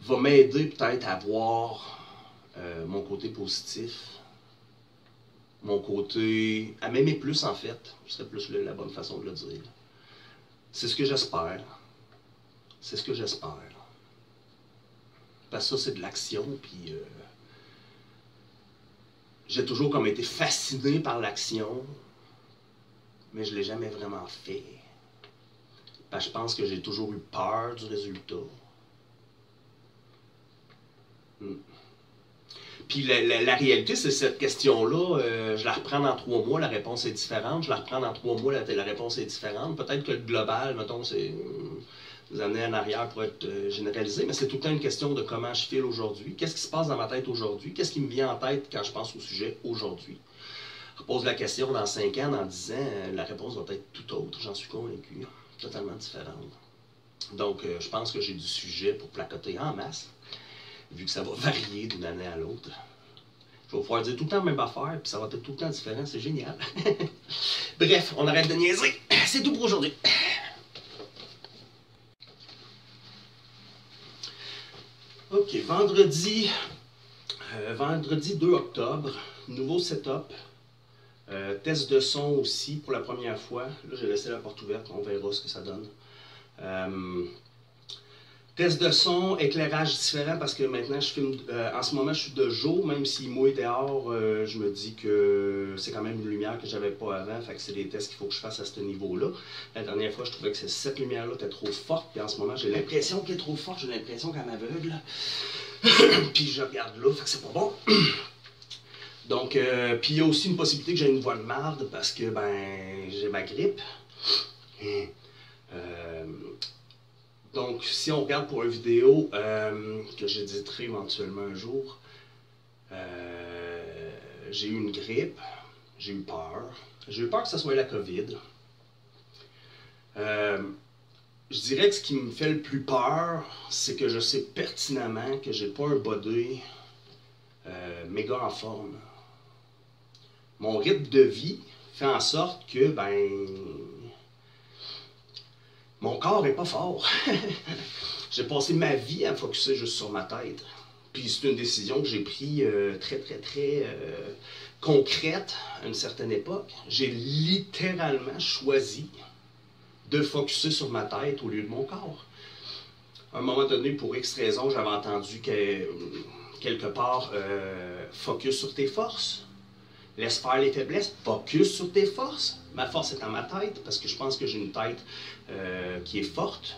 va m'aider peut-être à voir mon côté positif, mon côté... à m'aimer plus en fait, ce serait plus la bonne façon de le dire. C'est ce que j'espère. C'est ce que j'espère. Parce que ça, c'est de l'action, puis... j'ai toujours comme été fasciné par l'action, mais je ne l'ai jamais vraiment fait. Parce que je pense que j'ai toujours eu peur du résultat. Puis la réalité, c'est cette question-là, je la reprends dans 3 mois, la réponse est différente. Je la reprends dans 3 mois, la réponse est différente. Peut-être que le global, mettons, c'est des années en arrière pour être généralisé, mais c'est tout le temps une question de comment je file aujourd'hui. Qu'est-ce qui se passe dans ma tête aujourd'hui? Qu'est-ce qui me vient en tête quand je pense au sujet aujourd'hui? repose la question dans 5 ans, dans 10 ans, la réponse va être tout autre, j'en suis convaincu. Totalement différente. Donc, je pense que j'ai du sujet pour placoter en masse, vu que ça va varier d'une année à l'autre. Je vais pouvoir dire tout le temps la même affaire, puis ça va être tout le temps différent, c'est génial. Bref, on arrête de niaiser. C'est tout pour aujourd'hui. Ok, vendredi 2 octobre, nouveau setup. Test de son aussi pour la première fois. Là, j'ai laissé la porte ouverte, on verra ce que ça donne. Test de son, éclairage différent parce que maintenant je filme, en ce moment je suis de jour, même s'il mouille dehors, je me dis que c'est quand même une lumière que j'avais pas avant, fait que c'est des tests qu'il faut que je fasse à ce niveau-là. La dernière fois je trouvais que cette lumière-là était trop forte, puis en ce moment j'ai l'impression qu'elle est trop forte, j'ai l'impression qu'elle m'aveugle. Puis je regarde là, fait que c'est pas bon. Donc, puis il y a aussi une possibilité que j'ai une voix de marde parce que ben j'ai ma grippe. Donc, si on regarde pour une vidéo que j'éditerai éventuellement un jour, j'ai eu une grippe, j'ai eu peur. J'ai eu peur que ce soit la COVID. Je dirais que ce qui me fait le plus peur, c'est que je sais pertinemment que j'ai pas un body méga en forme. Mon rythme de vie fait en sorte que, ben, mon corps n'est pas fort. J'ai passé ma vie à me focusser juste sur ma tête. Puis c'est une décision que j'ai prise très concrète à une certaine époque. J'ai littéralement choisi de focusser sur ma tête au lieu de mon corps. À un moment donné, pour X raisons, j'avais entendu quelque part focus sur tes forces. Laisse faire les faiblesses, focus sur tes forces. Ma force est dans ma tête, parce que je pense que j'ai une tête qui est forte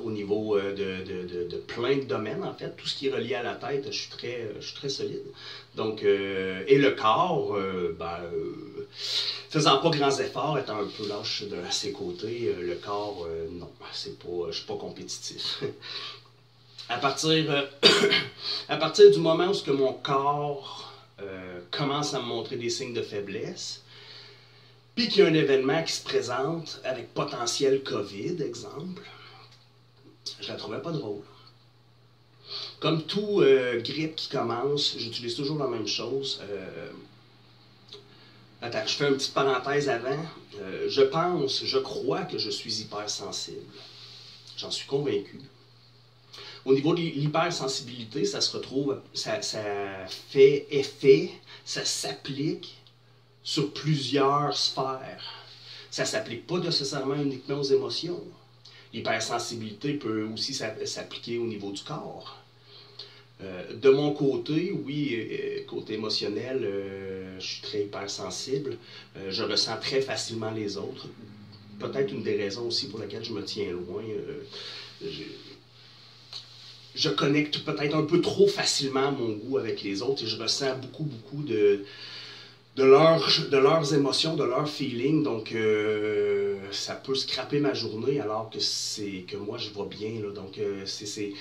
au niveau de plein de domaines, en fait. Tout ce qui est relié à la tête, je suis très solide. Donc, et le corps, faisant pas grands efforts, étant un peu lâche de ses côtés, le corps, non, je suis pas compétitif. À partir du moment où mon corps commence à me montrer des signes de faiblesse, puis qu'il y a un événement qui se présente avec potentiel COVID, exemple, je la trouvais pas drôle. Comme tout grippe qui commence, j'utilise toujours la même chose. Attends, je fais une petite parenthèse avant. Je crois que je suis hypersensible. J'en suis convaincu. Au niveau de l'hypersensibilité, ça se retrouve, ça fait effet, ça s'applique sur plusieurs sphères. Ça ne s'applique pas nécessairement uniquement aux émotions. L'hypersensibilité peut aussi s'appliquer au niveau du corps. De mon côté, oui, côté émotionnel, je suis très hypersensible. Je ressens très facilement les autres. Peut-être une des raisons aussi pour laquelle je me tiens loin. Je connecte peut-être un peu trop facilement mon goût avec les autres et je ressens beaucoup de leurs émotions, de leurs feelings. Donc, ça peut scraper ma journée alors que moi, je vais bien. Là. Donc, c'est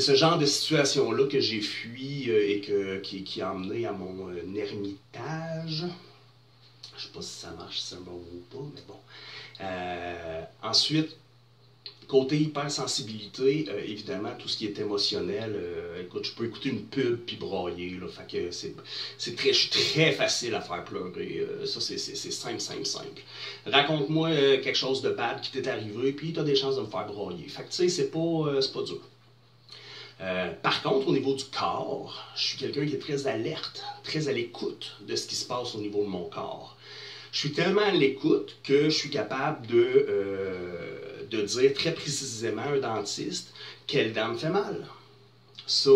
ce genre de situation-là que j'ai fui et qui a amené à mon ermitage. Je ne sais pas si ça marche, si c'est un bon mot ou pas, mais bon. Ensuite, côté hypersensibilité, évidemment, tout ce qui est émotionnel, écoute, je peux écouter une pub puis brailler, là, fait que je suis très facile à faire pleurer, ça c'est simple. Raconte-moi quelque chose de bad qui t'est arrivé, puis tu as des chances de me faire brailler. Fait que tu sais, c'est pas dur. Par contre, au niveau du corps, je suis quelqu'un qui est très alerte, très à l'écoute de ce qui se passe au niveau de mon corps. Je suis tellement à l'écoute que je suis capable de dire très précisément à un dentiste quelle dent me fait mal. Ça,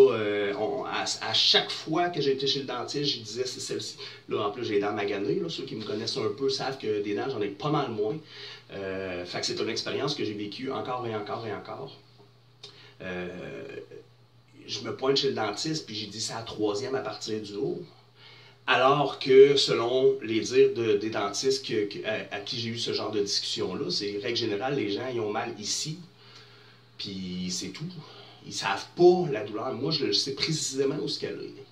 à chaque fois que j'ai été chez le dentiste, je disais c'est celle-ci. Là, en plus, j'ai les dents maganées. Là, ceux qui me connaissent un peu savent que des dents, j'en ai pas mal moins. Fait que c'est une expérience que j'ai vécue encore et encore et encore. Je me pointe chez le dentiste, puis j'ai dit c'est la 3e à partir du haut. Alors que, selon les dires des dentistes à qui j'ai eu ce genre de discussion-là, c'est règle générale, les gens ils ont mal ici, puis c'est tout. Ils ne savent pas la douleur. Moi, je sais précisément où ce qu'elle est.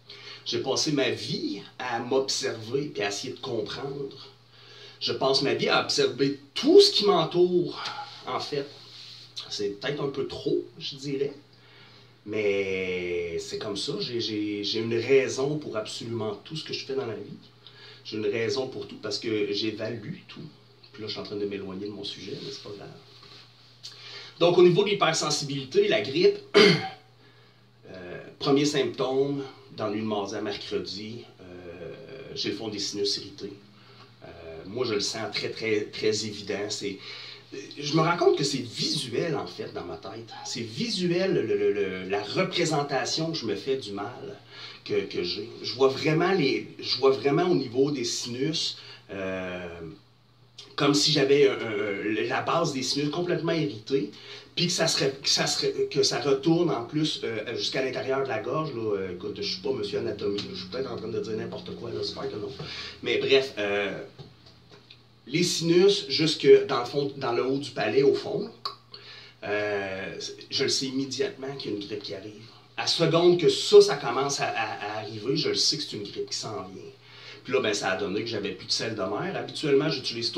J'ai passé ma vie à m'observer et à essayer de comprendre. Je passe ma vie à observer tout ce qui m'entoure, en fait. C'est peut-être un peu trop, je dirais. Mais c'est comme ça. J'ai une raison pour absolument tout ce que je fais dans la vie. J'ai une raison pour tout parce que j'évalue tout. Puis là, je suis en train de m'éloigner de mon sujet, mais c'est pas grave. Donc, au niveau de l'hypersensibilité, la grippe, premier symptôme, dans l'une de mardi à mercredi, j'ai le fond des sinus irrités. Moi, je le sens très, très, très évident. Je me rends compte que c'est visuel, en fait, dans ma tête. C'est visuel, la représentation que je me fais du mal que j'ai. Je vois vraiment au niveau des sinus, comme si j'avais la base des sinus complètement irritée, puis que ça retourne en plus jusqu'à l'intérieur de la gorge. Là. Écoute, je suis pas monsieur anatomie, je suis peut-être en train de dire n'importe quoi, j'espère que non. Mais bref, les sinus jusque dans le fond, dans le haut du palais, au fond, je le sais immédiatement qu'il y a une grippe qui arrive. À seconde que ça commence à arriver, je le sais que c'est une grippe qui s'en vient. Puis là, ben, ça a donné que j'avais plus de sel de mer. Habituellement, j'utilise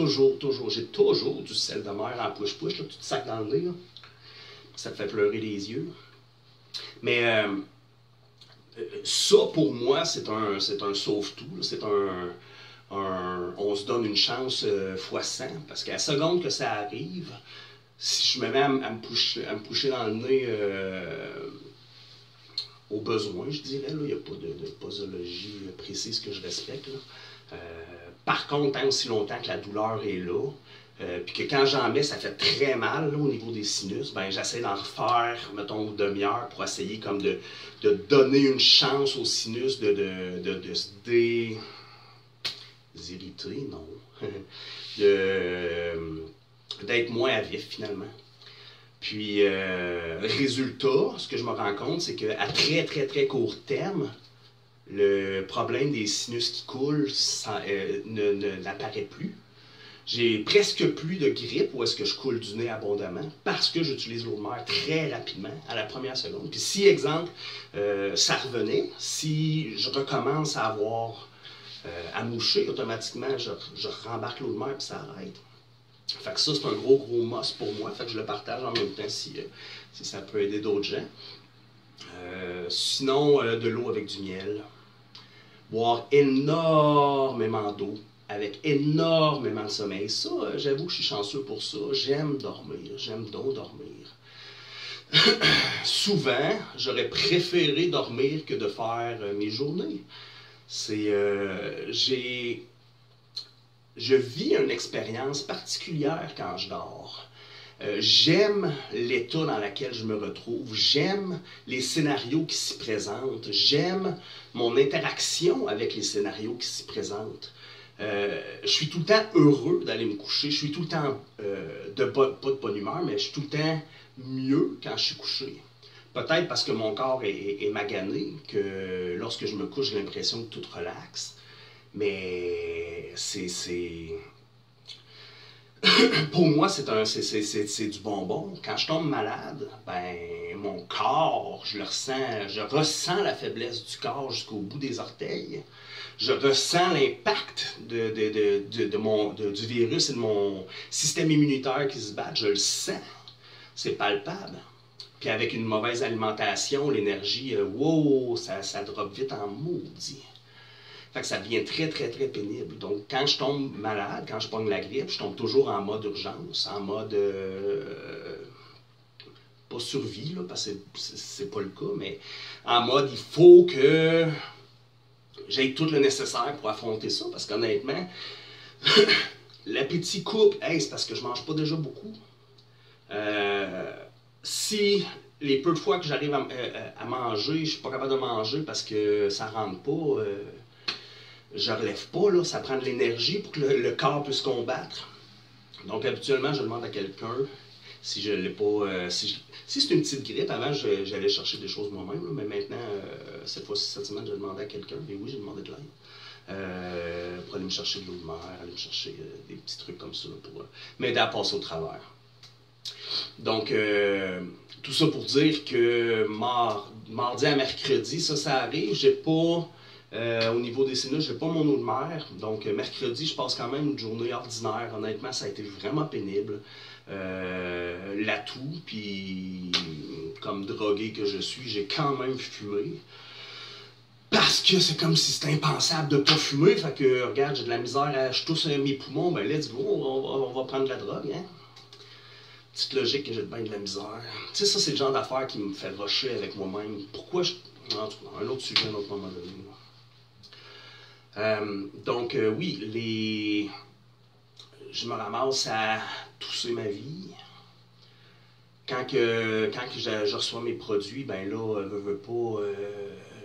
j'ai toujours du sel de mer en push-push, là, tu te sacs dans le nez, là. Ça te fait pleurer les yeux. Mais ça, pour moi, c'est un sauve-tout. C'est on se donne une chance fois 100, parce qu'à la seconde que ça arrive, si je me mets à me coucher dans le nez au besoin, je dirais, il n'y a pas de posologie précise que je respecte. Par contre, tant aussi longtemps que la douleur est là, puis que quand j'en mets, ça fait très mal là, au niveau des sinus, ben, j'essaie d'en refaire, mettons, une demi-heure pour essayer comme de donner une chance aux sinus de se irriter, non. D'être moins à vif, finalement. Puis, résultat, ce que je me rends compte, c'est qu'à très, très, très court terme, le problème des sinus qui coulent n'apparaît plus. J'ai presque plus de grippe où est-ce que je coule du nez abondamment parce que j'utilise l'eau de mer très rapidement, à la première seconde. Puis si, exemple, ça revenait, si je recommence à avoir à moucher, automatiquement, je rembarque l'eau de mer et ça arrête. Fait que ça, c'est un gros must pour moi. Fait que je le partage en même temps si ça peut aider d'autres gens. Sinon, de l'eau avec du miel. Boire énormément d'eau avec énormément de sommeil. Ça, j'avoue que je suis chanceux pour ça. J'aime dormir. J'aime donc dormir. Souvent, j'aurais préféré dormir que de faire mes journées. Je vis une expérience particulière quand je dors. J'aime l'état dans lequel je me retrouve. J'aime les scénarios qui s'y présentent. J'aime mon interaction avec les scénarios qui s'y présentent. Je suis tout le temps heureux d'aller me coucher. Je suis tout le temps, pas de bonne humeur, mais je suis tout le temps mieux quand je suis couché. Peut-être parce que mon corps est magané, que lorsque je me couche, j'ai l'impression que tout relaxe. Mais pour moi, c'est du bonbon. Quand je tombe malade, ben mon corps, je ressens la faiblesse du corps jusqu'au bout des orteils. Je ressens l'impact du virus et de mon système immunitaire qui se bat. Je le sens. C'est palpable. Puis avec une mauvaise alimentation, l'énergie, wow, ça drop vite en maudit. Fait que ça devient très, très, très pénible. Donc, quand je tombe malade, quand je pogne la grippe, je tombe toujours en mode urgence, en mode... pas survie, là, parce que c'est pas le cas, mais en mode, il faut que j'aie tout le nécessaire pour affronter ça, parce qu'honnêtement, l'appétit coupe, hey, c'est parce que je mange pas déjà beaucoup. Si les peu de fois que j'arrive à manger, je suis pas capable de manger parce que ça rentre pas... je relève pas, là, ça prend de l'énergie pour que le corps puisse combattre. Donc, habituellement, je demande à quelqu'un si je l'ai pas. Si c'est une petite grippe, avant, j'allais chercher des choses moi-même, mais maintenant, cette semaine, j'ai demandé à quelqu'un, et oui, j'ai demandé de l'aide. Pour aller me chercher de l'eau de mer, aller me chercher des petits trucs comme ça, pour m'aider à passer au travers. Donc, Tout ça pour dire que mardi à mercredi, ça arrive. J'ai pas, au niveau des sinus, j'ai pas mon eau de mer. Donc, mercredi, je passe quand même une journée ordinaire. Honnêtement, ça a été vraiment pénible. L'atout, puis comme drogué que je suis, j'ai quand même fumé. Parce que c'est comme si c'était impensable de pas fumer. Fait que, regarde, j'ai de la misère, je tousse mes poumons, ben let's go, on va prendre de la drogue, hein. Petite logique que j'ai bien de la misère. Tu sais, ça, c'est le genre d'affaire qui me fait rusher avec moi-même. Pourquoi je... En tout cas, un autre sujet, un autre moment donné. Donc, oui, je me ramasse à tousser ma vie. Quand je reçois mes produits, ben là, veux pas,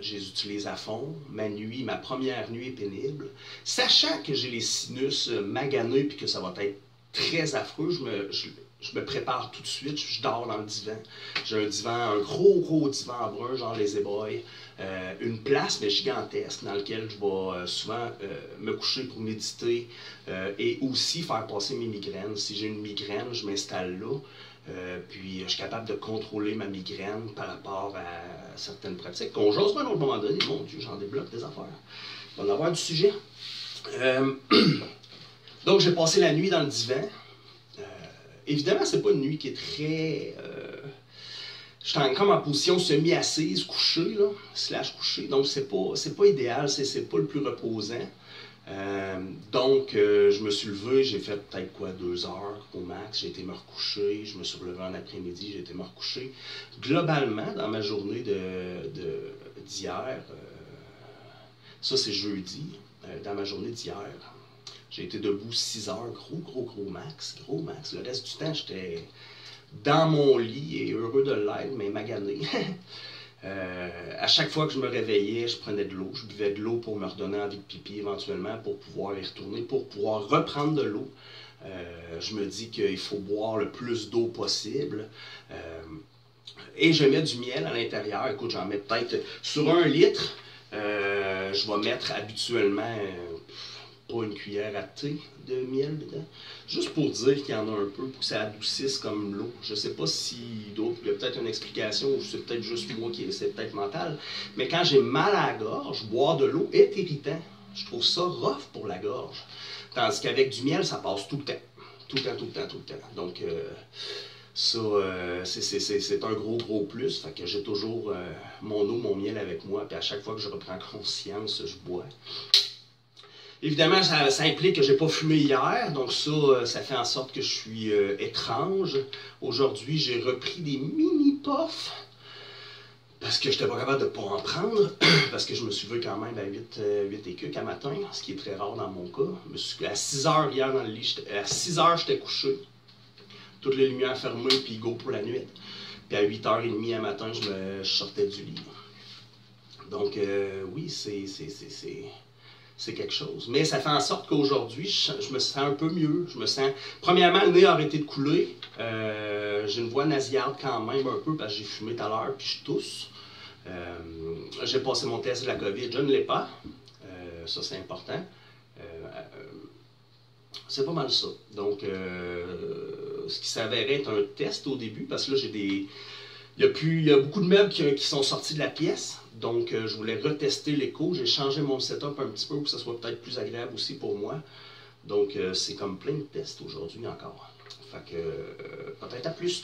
je les utilise à fond. Ma première nuit est pénible. Sachant que j'ai les sinus maganés et que ça va être très affreux, je me prépare tout de suite, je dors dans le divan. J'ai un divan, un gros divan brun, genre les éboys. Une place, mais gigantesque, dans laquelle je vais souvent me coucher pour méditer et aussi faire passer mes migraines. Si j'ai une migraine, je m'installe là. Puis je suis capable de contrôler ma migraine par rapport à certaines pratiques. Qu'on jase pas à un autre moment donné, mon Dieu, j'en débloque des affaires. Il va y en avoir du sujet. Donc j'ai passé la nuit dans le divan. Évidemment, c'est pas une nuit qui est très... je suis comme en position semi-assise, couchée, là, / couchée. Donc c'est pas idéal, c'est pas le plus reposant. Donc, je me suis levé, j'ai fait peut-être 2 heures au max, j'ai été me recoucher, je me suis relevé en après-midi, j'ai été me recoucher. Globalement, dans ma journée d'hier, ça c'est jeudi, dans ma journée d'hier, j'ai été debout 6 heures, gros max. Le reste du temps, j'étais dans mon lit et heureux de l'être, mais magané. À chaque fois que je me réveillais, je prenais de l'eau, je buvais de l'eau pour me redonner envie de pipi éventuellement, pour pouvoir y retourner, pour pouvoir reprendre de l'eau. Je me dis qu'il faut boire le plus d'eau possible. Et je mets du miel à l'intérieur. Écoute, j'en mets peut-être sur 1 litre. Je vais mettre habituellement pas une cuillère à thé de miel dedans. Juste pour dire qu'il y en a un peu, pour que ça adoucisse comme l'eau. Je sais pas si d'autres, il y a peut-être une explication, ou c'est peut-être juste moi qui c'est peut-être mental. Mais quand j'ai mal à la gorge, boire de l'eau est irritant. Je trouve ça rough pour la gorge. Tandis qu'avec du miel, ça passe tout le temps. Tout le temps. Donc, ça, c'est un gros plus. Fait que j'ai toujours mon eau, mon miel avec moi. Puis à chaque fois que je reprends conscience, je bois. Évidemment, ça implique que je n'ai pas fumé hier, donc ça fait en sorte que je suis étrange. Aujourd'hui, j'ai repris des mini-puffs parce que je n'étais pas capable de ne pas en prendre, parce que je me suis levé quand même à 8 et quelques à matin, ce qui est très rare dans mon cas. Je me suis à 6 heures hier dans le lit, à 6 heures j'étais couché, toutes les lumières fermées, puis go pour la nuit. Puis à 8h30 à matin, je sortais du lit. Donc oui, c'est quelque chose. Mais ça fait en sorte qu'aujourd'hui, je me sens un peu mieux. Premièrement, le nez a arrêté de couler. J'ai une voix nasillarde quand même un peu parce que j'ai fumé tout à l'heure puis je tousse. J'ai passé mon test de la COVID. Je ne l'ai pas. Ça, c'est important. C'est pas mal ça. Donc, ce qui s'avérait être un test au début, parce que là, il y a beaucoup de meubles qui sont sortis de la pièce. Donc, je voulais retester l'écho. J'ai changé mon setup un petit peu pour que ça soit peut-être plus agréable aussi pour moi. Donc, c'est comme plein de tests aujourd'hui encore. Fait que, peut-être à plus.